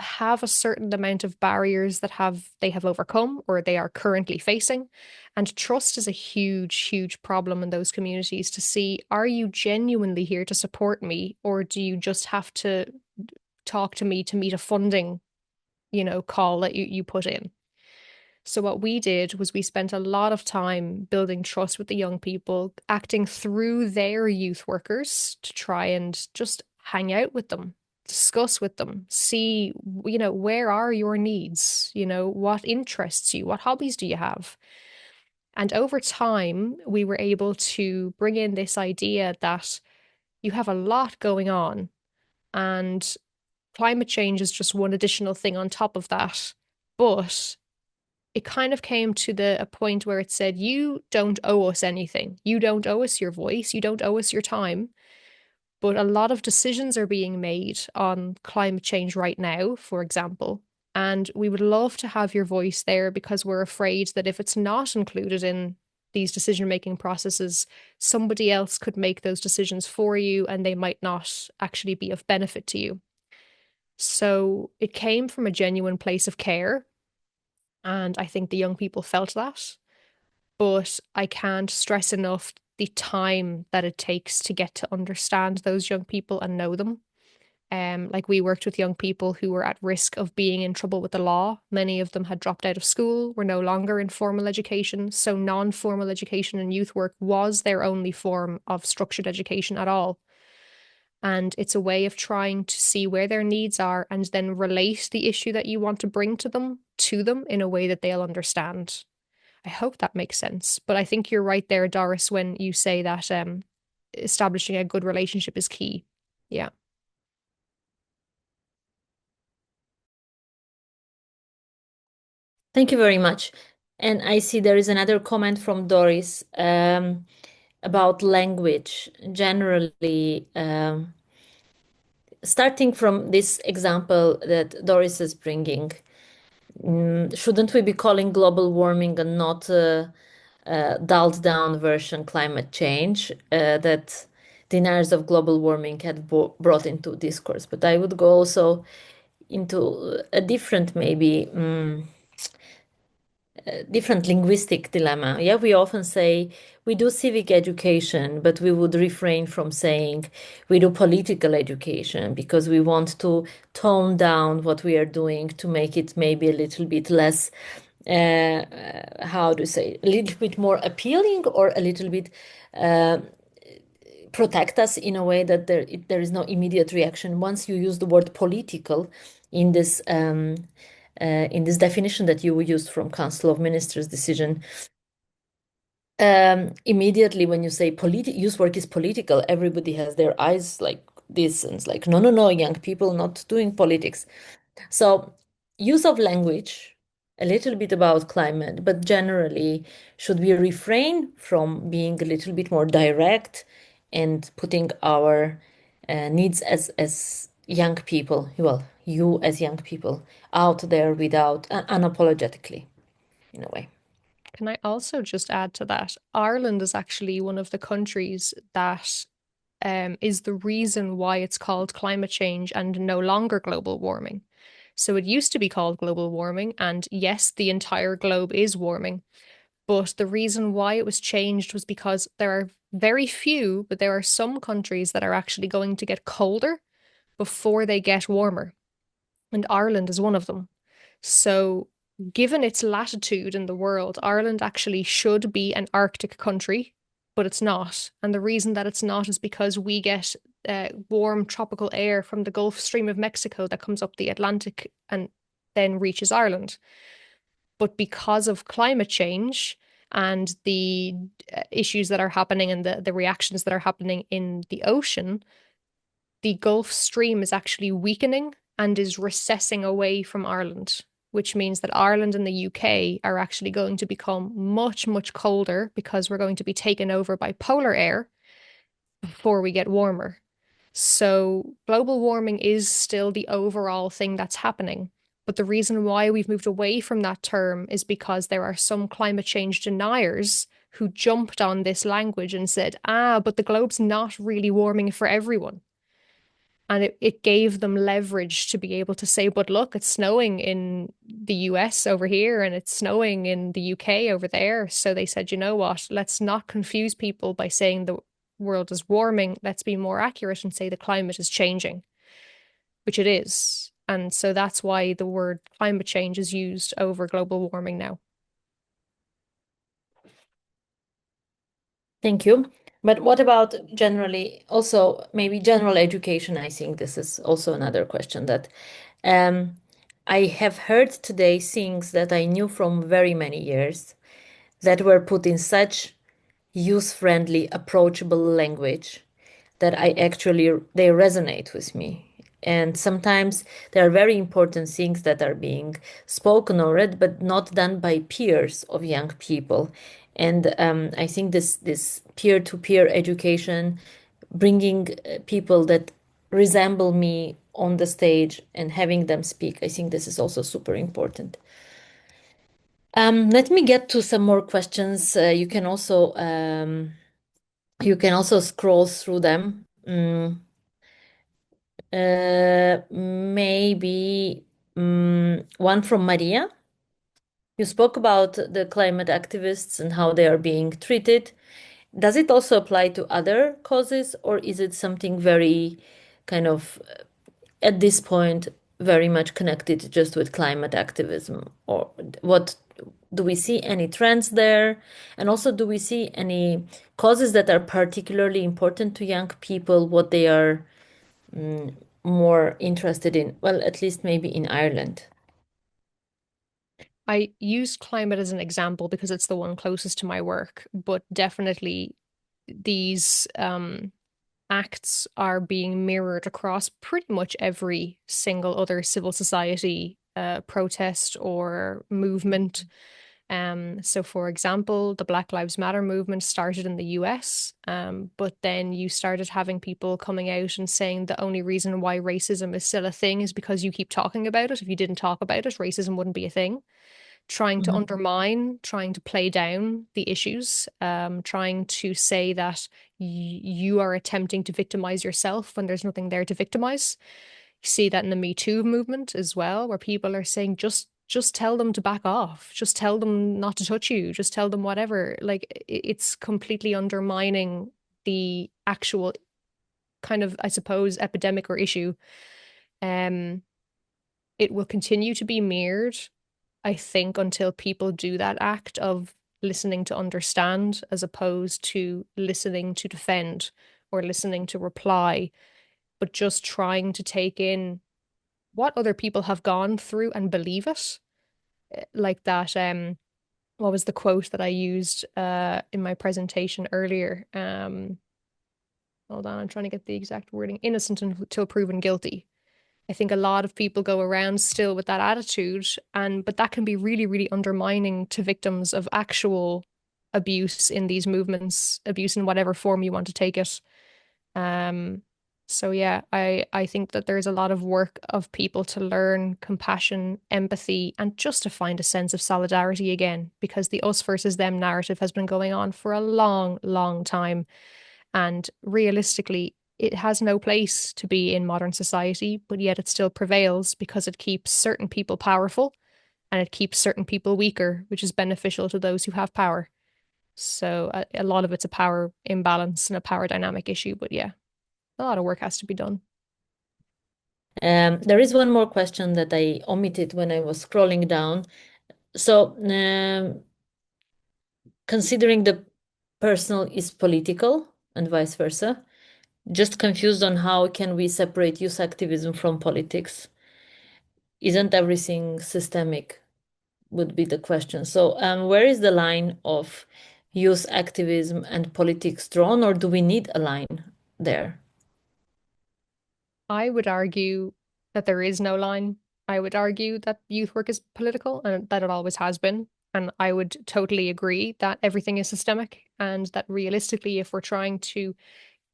Speaker 2: have a certain amount of barriers that they have overcome or they are currently facing. And trust is a huge, huge problem in those communities to see, are you genuinely here to support me, or do you just have to talk to me to meet a funding, call that you put in? So what we did was we spent a lot of time building trust with the young people, acting through their youth workers to try and just hang out with them, discuss with them, see, where are your needs? What interests you? What hobbies do you have? And over time, we were able to bring in this idea that you have a lot going on, and climate change is just one additional thing on top of that. But it kind of came to a point where it said, you don't owe us anything. You don't owe us your voice. You don't owe us your time. But a lot of decisions are being made on climate change right now, for example. And we would love to have your voice there, because we're afraid that if it's not included in these decision-making processes, somebody else could make those decisions for you and they might not actually be of benefit to you. So it came from a genuine place of care. And I think the young people felt that. But I can't stress enough the time that it takes to get to understand those young people and know them. Like, we worked with young people who were at risk of being in trouble with the law. Many of them had dropped out of school, were no longer in formal education. So non-formal education and youth work was their only form of structured education at all. And it's a way of trying to see where their needs are and then relate the issue that you want to bring to them in a way that they'll understand. I hope that makes sense. But I think you're right there, Doris, when you say that, establishing a good relationship is key. Yeah.
Speaker 1: Thank you very much. And I see there is another comment from Doris about language. Generally, starting from this example that Doris is bringing, shouldn't we be calling global warming and not dulled down version climate change that deniers of global warming had brought into discourse? But I would go also into a different, maybe different linguistic dilemma. Yeah, we often say we do civic education, but we would refrain from saying we do political education because we want to tone down what we are doing to make it maybe a little bit less, how to say, a little bit more appealing or a little bit protect us in a way that there is no immediate reaction. Once you use the word political in this definition that you used from Council of Ministers decision, immediately when you say use work is political, everybody has their eyes like this and it's like, no, no, no, young people not doing politics. So use of language, a little bit about climate, but generally, should we refrain from being a little bit more direct and putting our needs as young people, well, you as young people, out there without unapologetically, in a way.
Speaker 2: Can I also just add to that? Ireland is actually one of the countries that is the reason why it's called climate change and no longer global warming. So it used to be called global warming, and yes, the entire globe is warming. But the reason why it was changed was because there are very few, but there are some countries that are actually going to get colder before they get warmer. And Ireland is one of them. So, given its latitude in the world, Ireland actually should be an Arctic country, but it's not. And the reason that it's not is because we get warm tropical air from the Gulf Stream of Mexico that comes up the Atlantic and then reaches Ireland. But because of climate change and the issues that are happening and the reactions that are happening in the ocean, the Gulf Stream is actually weakening and is recessing away from Ireland, which means that Ireland and the UK are actually going to become much, much colder because we're going to be taken over by polar air before we get warmer. So global warming is still the overall thing that's happening. But the reason why we've moved away from that term is because there are some climate change deniers who jumped on this language and said, but the globe's not really warming for everyone. And it gave them leverage to be able to say, but look, it's snowing in the US over here and it's snowing in the UK over there. So they said, you know what, let's not confuse people by saying the world is warming. Let's be more accurate and say the climate is changing, which it is. And so that's why the word climate change is used over global warming now.
Speaker 1: Thank you. But what about generally, also maybe general education? I think this is also another question that I have heard today things that I knew from very many years that were put in such youth-friendly, approachable language that they resonate with me. And sometimes there are very important things that are being spoken or read, but not done by peers of young people. And I think this peer-to-peer education, bringing people that resemble me on the stage and having them speak, I think this is also super important. Let me get to some more questions. You can also scroll through them. Maybe one from Maria. You spoke about the climate activists and how they are being treated. Does it also apply to other causes, or is it something very kind of, at this point, very much connected just with climate activism? Or what do we see any trends there? And also, do we see any causes that are particularly important to young people, what they are more interested in? Well, at least maybe in Ireland.
Speaker 2: I use climate as an example because it's the one closest to my work, but definitely these acts are being mirrored across pretty much every single other civil society protest or movement. So for example, the Black Lives Matter movement started in the US, but then you started having people coming out and saying the only reason why racism is still a thing is because you keep talking about it. If you didn't talk about it, racism wouldn't be a thing. Trying to undermine, trying to play down the issues, trying to say that you are attempting to victimize yourself when there's nothing there to victimize. You see that in the Me Too movement as well, where people are saying just tell them to back off, just tell them not to touch you, just tell them whatever. Like it's completely undermining the actual kind of, I suppose, epidemic or issue. It will continue to be mirrored, I think, until people do that act of listening to understand as opposed to listening to defend or listening to reply, but just trying to take in what other people have gone through and believe it. Like that, what was the quote that I used in my presentation earlier? Hold on, I'm trying to get the exact wording. Innocent until proven guilty. I think a lot of people go around still with that attitude, but that can be really, really undermining to victims of actual abuse in these movements, abuse in whatever form you want to take it. So yeah, I think that there's a lot of work of people to learn compassion, empathy, and just to find a sense of solidarity again, because the us versus them narrative has been going on for a long, long time. And realistically, it has no place to be in modern society, but yet it still prevails because it keeps certain people powerful and it keeps certain people weaker, which is beneficial to those who have power. So a lot of it's a power imbalance and a power dynamic issue, but yeah, a lot of work has to be done.
Speaker 1: There is one more question that I omitted when I was scrolling down. So, considering the personal is political and vice versa, just confused on how can we separate youth activism from politics? Isn't everything systemic? Would be the question. So, where is the line of youth activism and politics drawn, or do we need a line there?
Speaker 2: I would argue that there is no line. I would argue that youth work is political and that it always has been. And I would totally agree that everything is systemic and that realistically, if we're trying to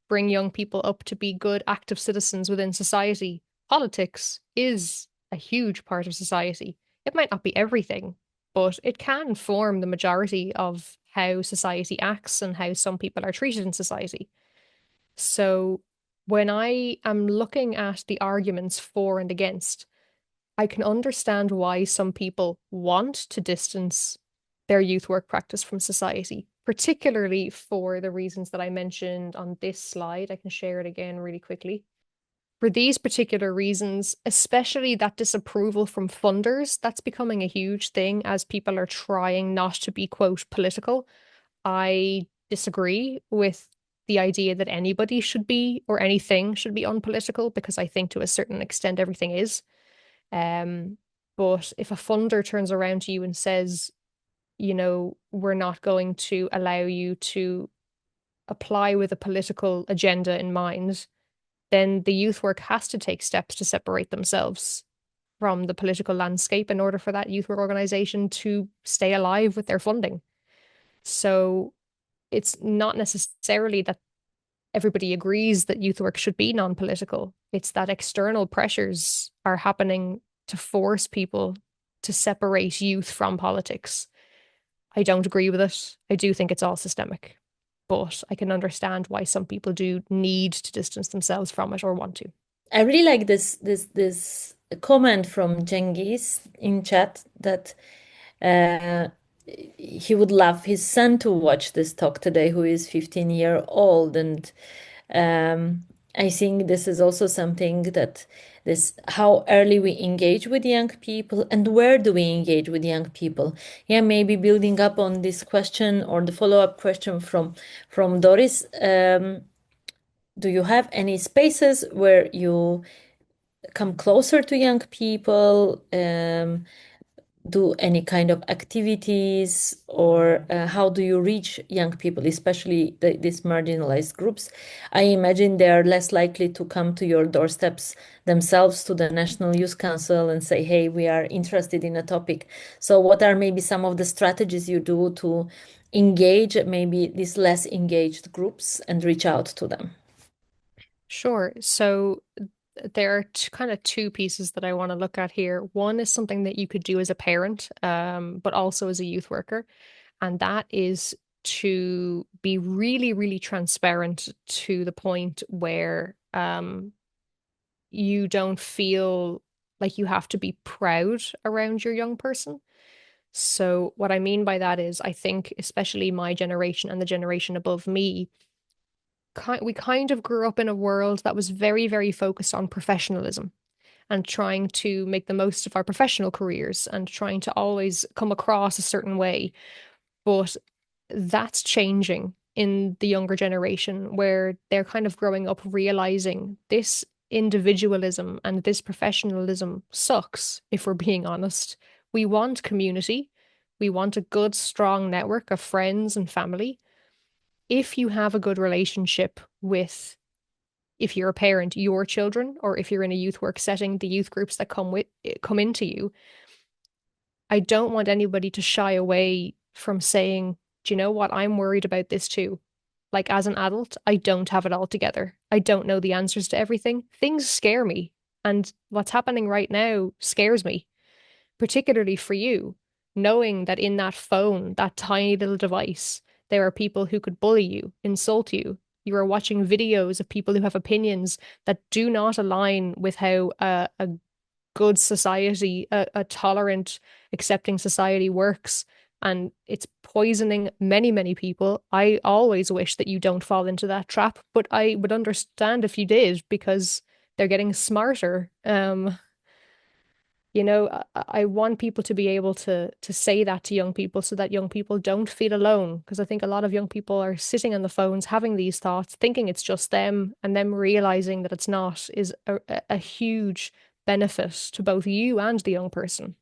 Speaker 2: bring young people up to be good, active citizens within society, politics is a huge part of society. It might not be everything, but it can form the majority of how society acts and how some people are treated in society. So when I am looking at the arguments for and against, I can understand why some people want to distance their youth work practice from society, particularly for the reasons that I mentioned on this slide. I can share it again really quickly. For these particular reasons, especially that disapproval from funders, that's becoming a huge thing as people are trying not to be, quote, political. I disagree with the idea that anybody should be or anything should be unpolitical because I think to a certain extent everything is. But if a funder turns around to you and says, we're not going to allow you to apply with a political agenda in mind, then the youth work has to take steps to separate themselves from the political landscape in order for that youth work organization to stay alive with their funding. So it's not necessarily that everybody agrees that youth work should be non-political. It's that external pressures are happening to force people to separate youth from politics. I don't agree with it. I do think it's all systemic, but I can understand why some people do need to distance themselves from it or want to.
Speaker 1: I really like this comment from Cengiz in chat that he would love his son to watch this talk today, who is 15-year-old, and I think this is also something that this how early we engage with young people and where do we engage with young people. Yeah, maybe building up on this question or the follow-up question from Doris. Do you have any spaces where you come closer to young people, do any kind of activities, or how do you reach young people, especially these marginalized groups? I imagine they are less likely to come to your doorsteps themselves, to the National Youth Council, and say, hey, we are interested in a topic. So what are maybe some of the strategies you do to engage maybe these less engaged groups and reach out to them?
Speaker 2: Sure. So there are kind of two pieces that I want to look at here. One is something that you could do as a parent, but also as a youth worker, and that is to be really, really transparent to the point where you don't feel like you have to be proud around your young person. So what I mean by that is, I think especially my generation and the generation above me, we kind of grew up in a world that was very, very focused on professionalism and trying to make the most of our professional careers and trying to always come across a certain way. But that's changing in the younger generation where they're kind of growing up realizing this individualism and this professionalism sucks, if we're being honest. We want community. We want a good, strong network of friends and family. If you have a good relationship with, if you're a parent, your children, or if you're in a youth work setting, the youth groups that come into you, I don't want anybody to shy away from saying, do you know what? I'm worried about this too. Like as an adult, I don't have it all together. I don't know the answers to everything. Things scare me. And what's happening right now scares me, particularly for you, knowing that in that phone, that tiny little device, there are people who could bully you, insult you. You are watching videos of people who have opinions that do not align with how a good society, a tolerant, accepting society works. And it's poisoning many, many people. I always wish that you don't fall into that trap, but I would understand if you did because they're getting smarter. I want people to be able to say that to young people so that young people don't feel alone. Because I think a lot of young people are sitting on the phones having these thoughts, thinking it's just them, and them realizing that it's not is a huge benefit to both you and the young person.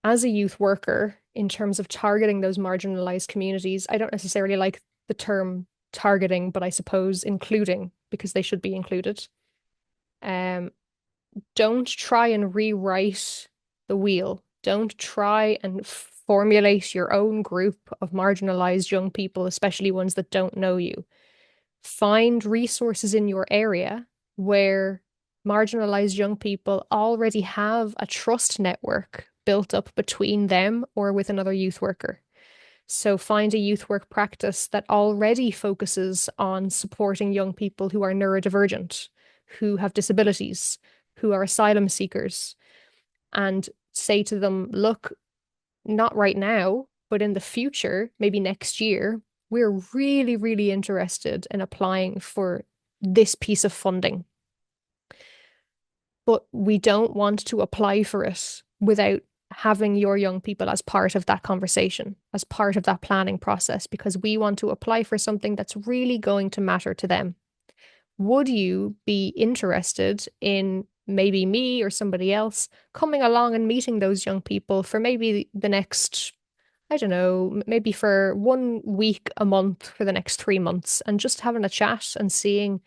Speaker 2: As a youth worker, in terms of targeting those marginalized communities, I don't necessarily like the term targeting, but I suppose including, because they should be included. Um, don't try and rewrite the wheel. Don't try and formulate your own group of marginalized young people, especially ones that don't know you. Find resources in your area where marginalized young people already have a trust network built up between them or with another youth worker. So find a youth work practice that already focuses on supporting young people who are neurodivergent, who have disabilities, who are asylum seekers, and say to them, look, not right now, but in the future, maybe next year, we're really, really interested in applying for this piece of funding. But we don't want to apply for it without having your young people as part of that conversation, as part of that planning process, because we want to apply for something that's really going to matter to them. Would you be interested in maybe me or somebody else coming along and meeting those young people for maybe the next, I don't know, maybe for 1 week, a month, for the next 3 months, and just having a chat and seeing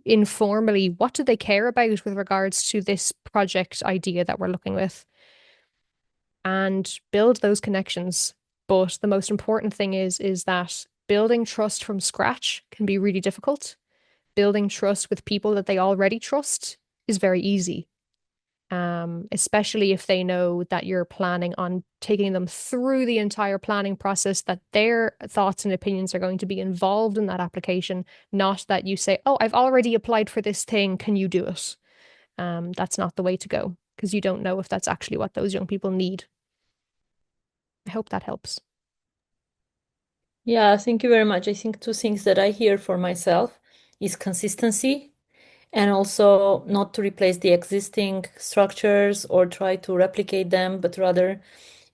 Speaker 2: informally what do they care about with regards to this project idea that we're looking with, and build those connections. But the most important thing is that building trust from scratch can be really difficult. Building trust with people that they already trust is very easy, especially if they know that you're planning on taking them through the entire planning process, that their thoughts and opinions are going to be involved in that application, not that you say, oh, I've already applied for this thing, can you do it? That's not the way to go, because you don't know if that's actually what those young people need. I hope that helps.
Speaker 1: Yeah, thank you very much. I think two things that I hear for myself is consistency and also not to replace the existing structures or try to replicate them, but rather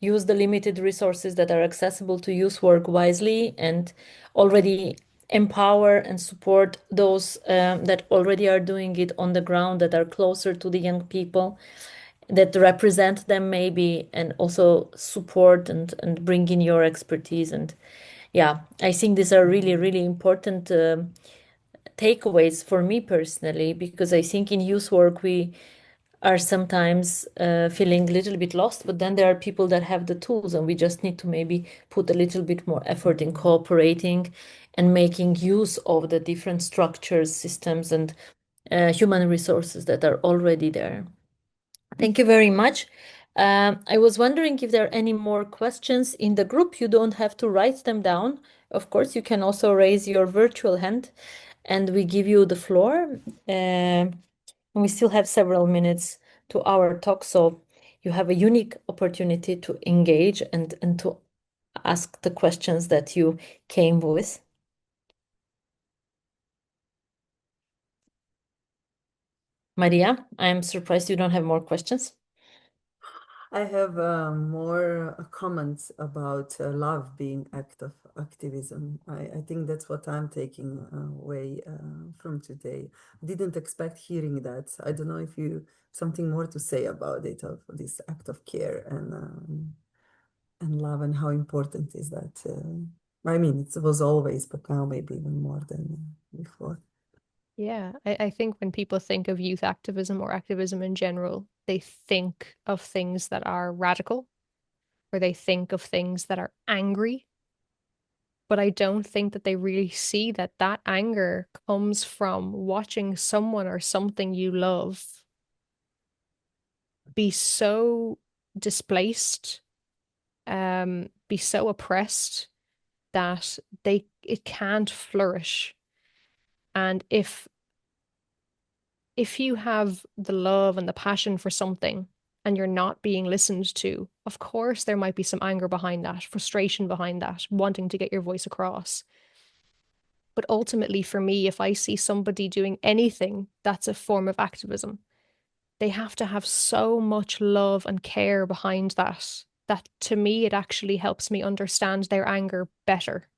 Speaker 1: use the limited resources that are accessible to youth work wisely and already empower and support those that already are doing it on the ground, that are closer to the young people. that represent them maybe, and also support and bring in your expertise. And yeah, I think these are really, really important takeaways for me personally, because I think in youth work we are sometimes feeling a little bit lost, but then there are people that have the tools, and we just need to maybe put a little bit more effort in cooperating and making use of the different structures, systems, and human resources that are already there. Thank you very much. I was wondering if there are any more questions in the group. You don't have to write them down. Of course, you can also raise your virtual hand and we give you the floor. We still have several minutes to our talk, so you have a unique opportunity to engage and to ask the questions that you came with. Maria, I'm surprised you don't have more questions.
Speaker 4: I have more comments about love being act of activism. I think that's what I'm taking away from today. Didn't expect hearing that. I don't know if you something more to say about it, of this act of care and love, and how important is that. I mean, it was always, but now maybe even more than before.
Speaker 2: Yeah, I think when people think of youth activism or activism in general, they think of things that are radical, or they think of things that are angry. But I don't think that they really see that that anger comes from watching someone or something you love be so displaced, be so oppressed that it can't flourish. And if you have the love and the passion for something and you're not being listened to, of course there might be some anger behind that, frustration behind that, wanting to get your voice across. But ultimately, for me, if I see somebody doing anything that's a form of activism, they have to have so much love and care behind that, that to me, it actually helps me understand their anger better.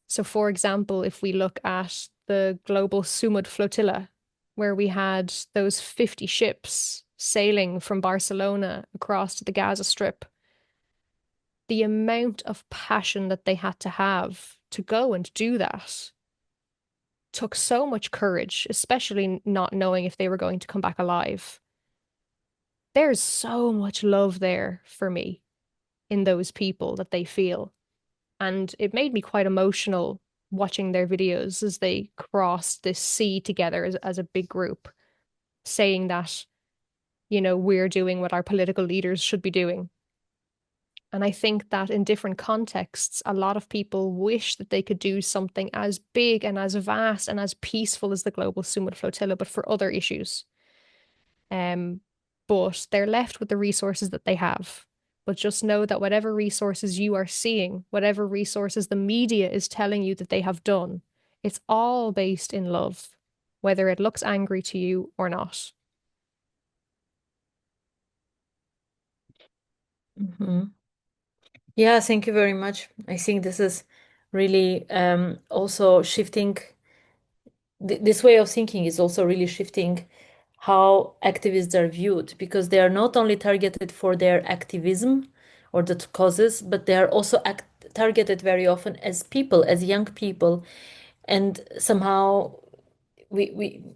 Speaker 2: So, for example, if we look at the global Sumud flotilla, where we had those 50 ships sailing from Barcelona across to the Gaza Strip, the amount of passion that they had to have to go and do that took so much courage, especially not knowing if they were going to come back alive. There's so much love there for me in those people that they feel. And it made me quite emotional watching their videos as they crossed this sea together as a big group, saying that, you know, we're doing what our political leaders should be doing. And I think that in different contexts, a lot of people wish that they could do something as big and as vast and as peaceful as the global Sumud flotilla, but for other issues. But they're left with the resources that they have. But just know that whatever resources you are seeing, whatever resources the media is telling you that they have done, it's all based in love, whether it looks angry to you or not.
Speaker 1: Mm-hmm. Yeah, thank you very much. I think this is really also shifting. This way of thinking is also really shifting how activists are viewed, because they are not only targeted for their activism or the causes, but they are also targeted very often as people, as young people, and somehow we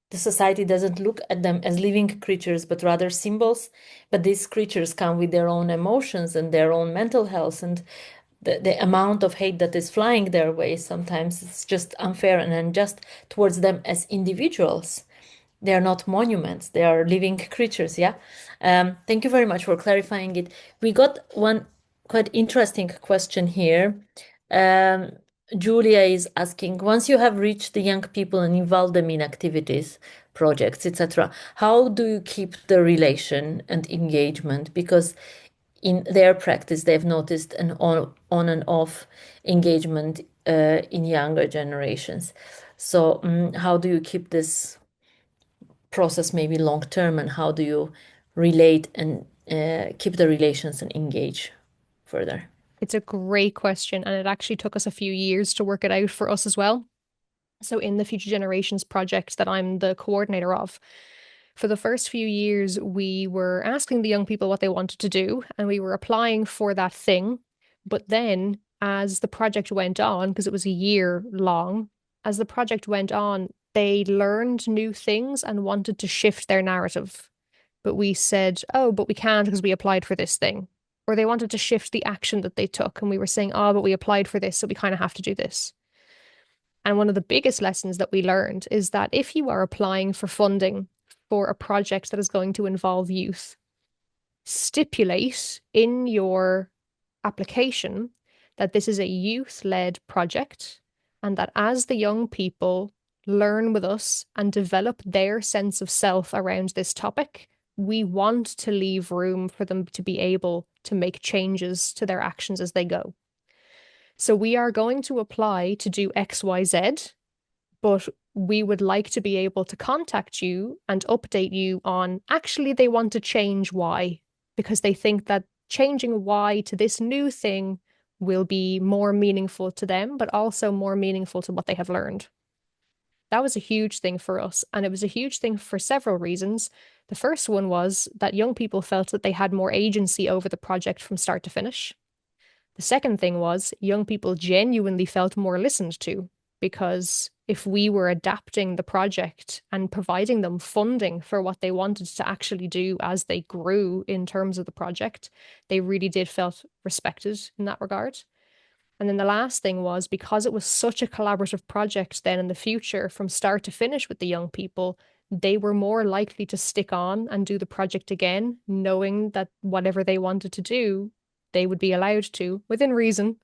Speaker 1: the society doesn't look at them as living creatures, but rather symbols. But these creatures come with their own emotions and their own mental health, and the amount of hate that is flying their way sometimes it's just unfair and unjust towards them as individuals. They are not monuments, they are living creatures. Yeah. Thank you very much for clarifying it. We got one quite interesting question here. Um, Julia is asking, once you have reached the young people and involved them in activities, projects, etc., how do you keep the relation and engagement? Because in their practice, they've noticed an on and off engagement in younger generations. So, how do you keep this process maybe long term, and how do you relate and keep the relations and engage further?
Speaker 2: It's a great question, and it actually took us a few years to work it out for us as well. So, in the Future Generations project that I'm the coordinator of, For the first few years, we were asking the young people what they wanted to do, and we were applying for that thing. But then, as the project went on, because it was a year long, as the project went on, they learned new things and wanted to shift their narrative. But we said, oh, but we can't because we applied for this thing. Or they wanted to shift the action that they took. And we were saying, oh, but we applied for this, so we kind of have to do this. And one of the biggest lessons that we learned is that if you are applying for funding for a project that is going to involve youth, stipulate in your application that this is a youth-led project and that as the young people learn with us and develop their sense of self around this topic, we want to leave room for them to be able to make changes to their actions as they go. So we are going to apply to do XYZ, but we would like to be able to contact you and update you on actually they want to change Y because they think that changing Y to this new thing will be more meaningful to them, but also more meaningful to what they have learned. That was a huge thing for us. And it was a huge thing for several reasons. The first one was that young people felt that they had more agency over the project from start to finish. The second thing was young people genuinely felt more listened to because if we were adapting the project and providing them funding for what they wanted to actually do as they grew in terms of the project, they really did felt respected in that regard. And then the last thing was because it was such a collaborative project then in the future from start to finish with the young people, they were more likely to stick on and do the project again, knowing that whatever they wanted to do, they would be allowed to within reason.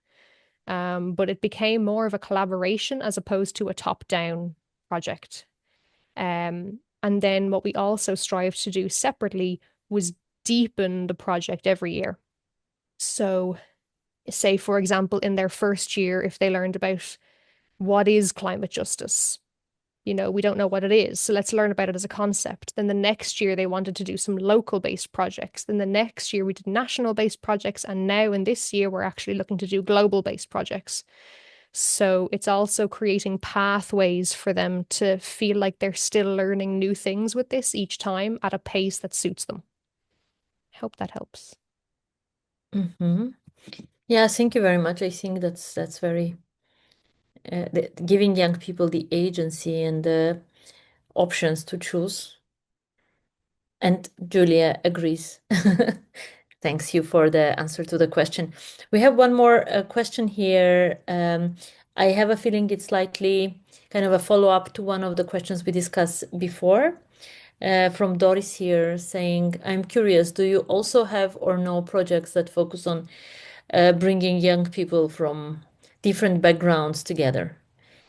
Speaker 2: But it became more of a collaboration as opposed to a top-down project. And then what we also strived to do separately was deepen the project every year. So say, for example, in their first year, if they learned about what is climate justice, we don't know what it is. So let's learn about it as a concept. Then the next year, they wanted to do some local based projects. Then the next year, we did national based projects. And now in this year, we're actually looking to do global based projects. So it's also creating pathways for them to feel like they're still learning new things with this each time at a pace that suits them. I hope that helps.
Speaker 1: Mm-hmm. Yeah, thank you very much. I think that's very giving young people the agency and the options to choose. And Julia agrees. Thanks you for the answer to the question. We have one more question here. I have a feeling it's likely kind of a follow-up to one of the questions we discussed before. From Doris here saying, I'm curious, do you also have or know projects that focus on bringing young people from different backgrounds together?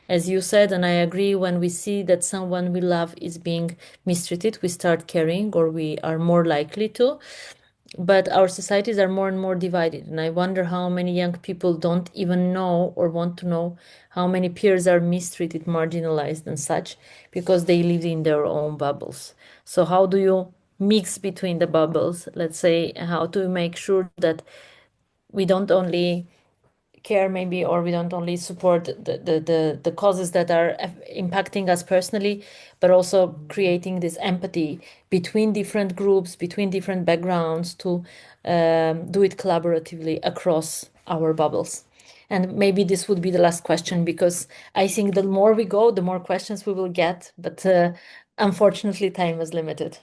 Speaker 1: As you said, and I agree, when we see that someone we love is being mistreated, we start caring, or we are more likely to. But our societies are more and more divided. And I wonder how many young people don't even know or want to know how many peers are mistreated, marginalized, and such, because they live in their own bubbles. So, how do you mix between the bubbles? Let's say, how to make sure that we don't only care maybe, or we don't only support the causes that are impacting us personally, but also creating this empathy between different groups, between different backgrounds to do it collaboratively across our bubbles. And maybe this would be the last question, because I think the more we go, the more questions we will get, but unfortunately time is limited.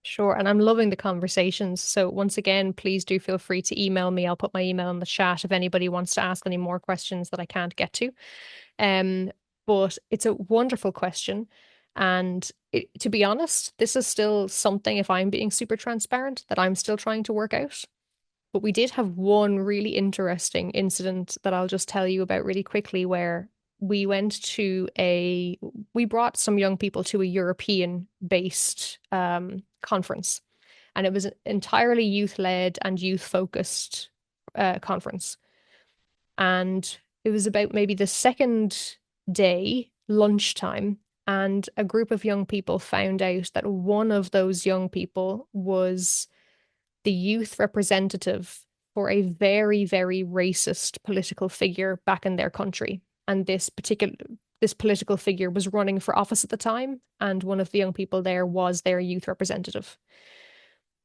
Speaker 2: Sure. And I'm loving the conversations. So once again, please do feel free to email me. I'll put my email in the chat if anybody wants to ask any more questions that I can't get to. But it's a wonderful question. And to be honest, this is still something, if I'm being super transparent, that I'm still trying to work out. But we did have one really interesting incident that I'll just tell you about really quickly, where we brought some young people to a European-based conference, and it was an entirely youth-led and youth-focused conference. And it was about maybe the second day, lunchtime, and a group of young people found out that one of those young people was the youth representative for a very, very racist political figure back in their country. And this particular, this political figure was running for office at the time, and one of the young people there was their youth representative.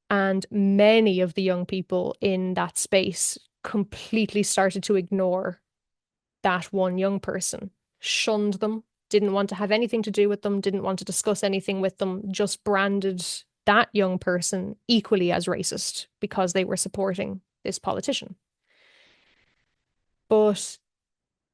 Speaker 2: And many of the young people in that space completely started to ignore that one young person, shunned them, didn't want to have anything to do with them, didn't want to discuss anything with them, just branded that young person equally as racist because they were supporting this politician. But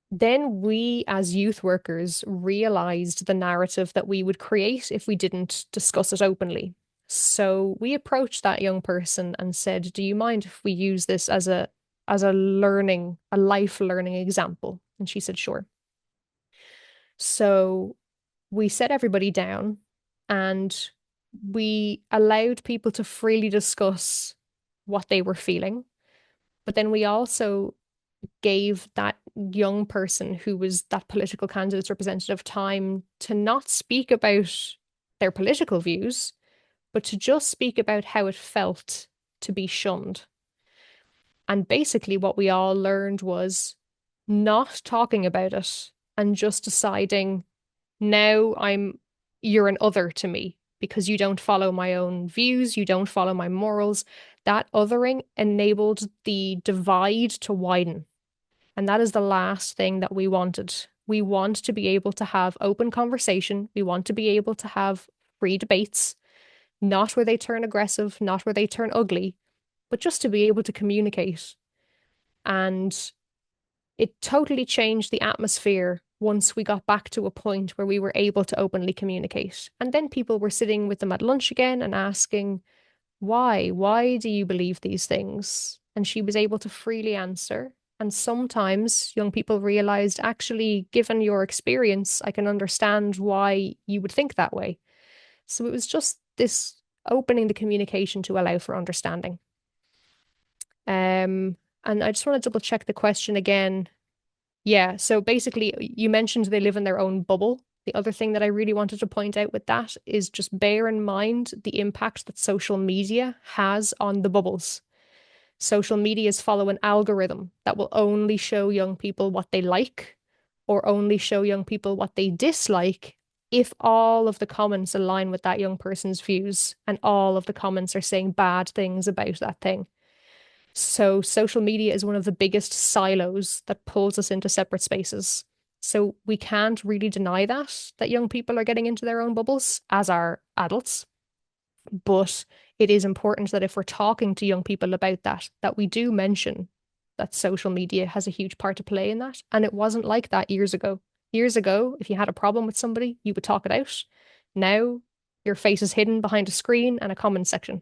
Speaker 2: then we, as youth workers, realized the narrative that we would create if we didn't discuss it openly. So we approached that young person and said, "Do you mind if we use this as a life learning example?" And she said, "Sure." So we set everybody down and we allowed people to freely discuss what they were feeling. But then we also gave that young person who was that political candidate's representative time to not speak about their political views, but to just speak about how it felt to be shunned. And basically, what we all learned was not talking about it and just deciding, now you're an other to me because you don't follow my own views, you don't follow my morals. That othering enabled the divide to widen. And that is the last thing that we wanted. We want to be able to have open conversation. We want to be able to have free debates, not where they turn aggressive, not where they turn ugly, but just to be able to communicate. And it totally changed the atmosphere once we got back to a point where we were able to openly communicate. And then people were sitting with them at lunch again and asking, why? Why do you believe these things? And she was able to freely answer. And sometimes young people realized, actually, given your experience, I can understand why you would think that way. So it was just this opening the communication to allow for understanding. And I just want to double check the question again. Yeah, so basically, you mentioned they live in their own bubble. The other thing that I really wanted to point out with that is just bear in mind the impact that social media has on the bubbles. Social medias follow an algorithm that will only show young people what they like or only show young people what they dislike if all of the comments align with that young person's views and all of the comments are saying bad things about that thing. So social media is one of the biggest silos that pulls us into separate spaces. So we can't really deny that young people are getting into their own bubbles, as are adults. But it is important that if we're talking to young people about that we do mention that social media has a huge part to play in that. And it wasn't like that years ago. Years ago, if you had a problem with somebody, you would talk it out. Now your face is hidden behind a screen and a comment section.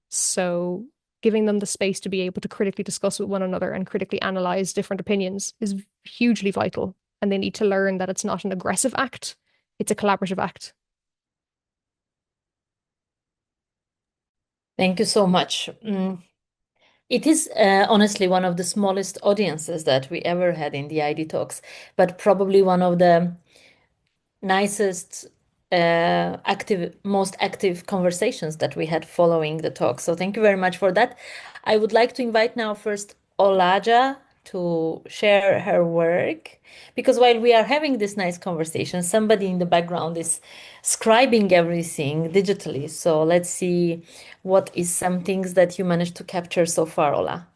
Speaker 2: So giving them the space to be able to critically discuss with one another and critically analyze different opinions is hugely vital. And they need to learn that it's not an aggressive act, it's a collaborative act.
Speaker 1: Thank you so much. It is honestly one of the smallest audiences that we ever had in the ID Talks, but probably one of the nicest, most active conversations that we had following the talk. So thank you very much for that. I would like to invite now first Olaja to share her work, because while we are having this nice conversation, somebody in the background is scribing everything digitally. So let's see what is some things that you managed to capture so far, Ola.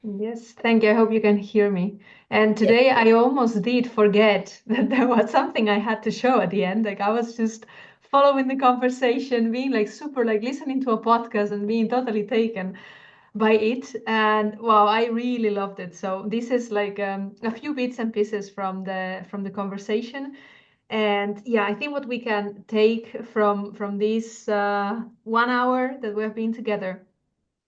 Speaker 5: Yes, thank you. I hope you can hear me. And today I almost did forget that there was something I had to show at the end. Like I was just following the conversation, being like super like listening to a podcast and being totally taken by it. And wow, I really loved it. So this is like a few bits and pieces from the conversation. And yeah, I think what we can take from this 1 hour that we have been together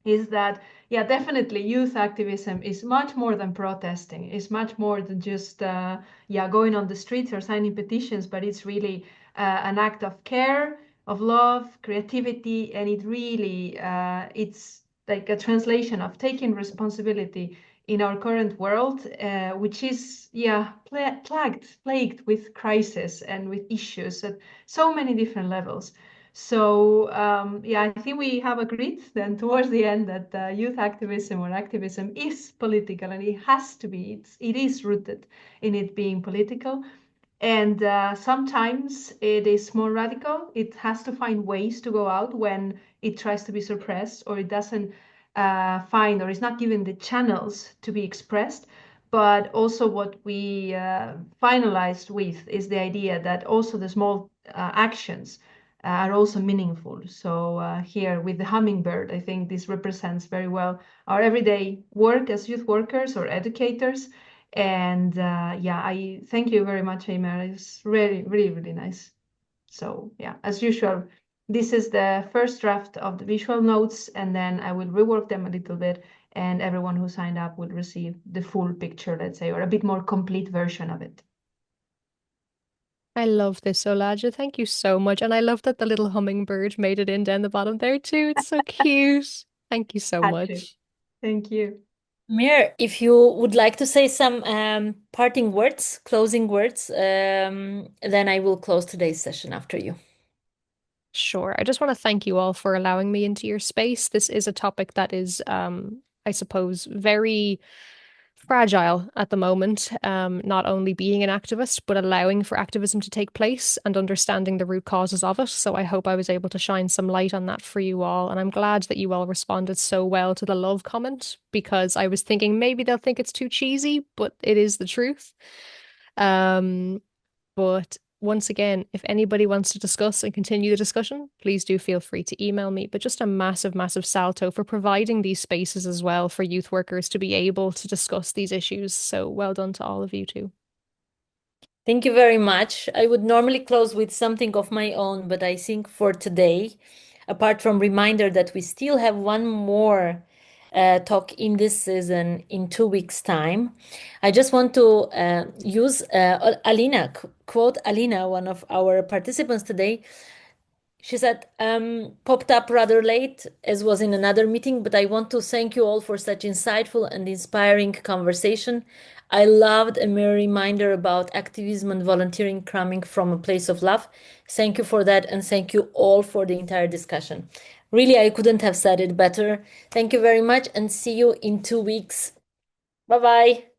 Speaker 5: is that, yeah, definitely youth activism is much more than protesting. It's much more than just, going on the streets or signing petitions, but it's really an act of care, of love, creativity, and it really, it's like a translation of taking responsibility in our current world, which is, plagued with crisis and with issues at so many different levels. So yeah, I think we have agreed then towards the end that youth activism or activism is political, and it has to be. It is rooted in it being political. And sometimes it is more radical. It has to find ways to go out when it tries to be suppressed, or it doesn't find, or is not given the channels to be expressed. But also what we finalized with is the idea that also the small actions are also meaningful. So here with the hummingbird, I think this represents very well our everyday work as youth workers or educators. And yeah, I thank you very much, Eimear. It's really, really, really nice. So yeah, as usual, this is the first draft of the visual notes, and then I will rework them a little bit, and everyone who signed up will receive the full picture, let's say, or a bit more complete version of it.
Speaker 2: I love this, Olaja. Thank you so much. And I love that the little hummingbird made it in down the bottom there too. It's so cute. Thank you so
Speaker 5: Had to.
Speaker 2: much.
Speaker 5: Thank you.
Speaker 1: Mir, if you would like to say some parting words, closing words, then I will close today's session after you.
Speaker 2: Sure. I just want to thank you all for allowing me into your space. This is a topic that is, I suppose, very fragile at the moment, not only being an activist, but allowing for activism to take place and understanding the root causes of it. So I hope I was able to shine some light on that for you all. And I'm glad that you all responded so well to the love comment, because I was thinking maybe they'll think it's too cheesy, but it is the truth. But once again, if anybody wants to discuss and continue the discussion, please do feel free to email me. But just a massive, massive salto for providing these spaces as well for youth workers to be able to discuss these issues. So well done to all of you too.
Speaker 1: Thank you very much. I would normally close with something of my own, but I think for today, apart from reminder that we still have one more talk in this season in 2 weeks' time, I just want to use Alina, quote Alina, one of our participants today. She said, popped up rather late, as was in another meeting, but I want to thank you all for such insightful and inspiring conversation. I loved a mere reminder about activism and volunteering coming from a place of love. Thank you for that, and thank you all for the entire discussion. Really, I couldn't have said it better. Thank you very much, and see you in 2 weeks. Bye-bye.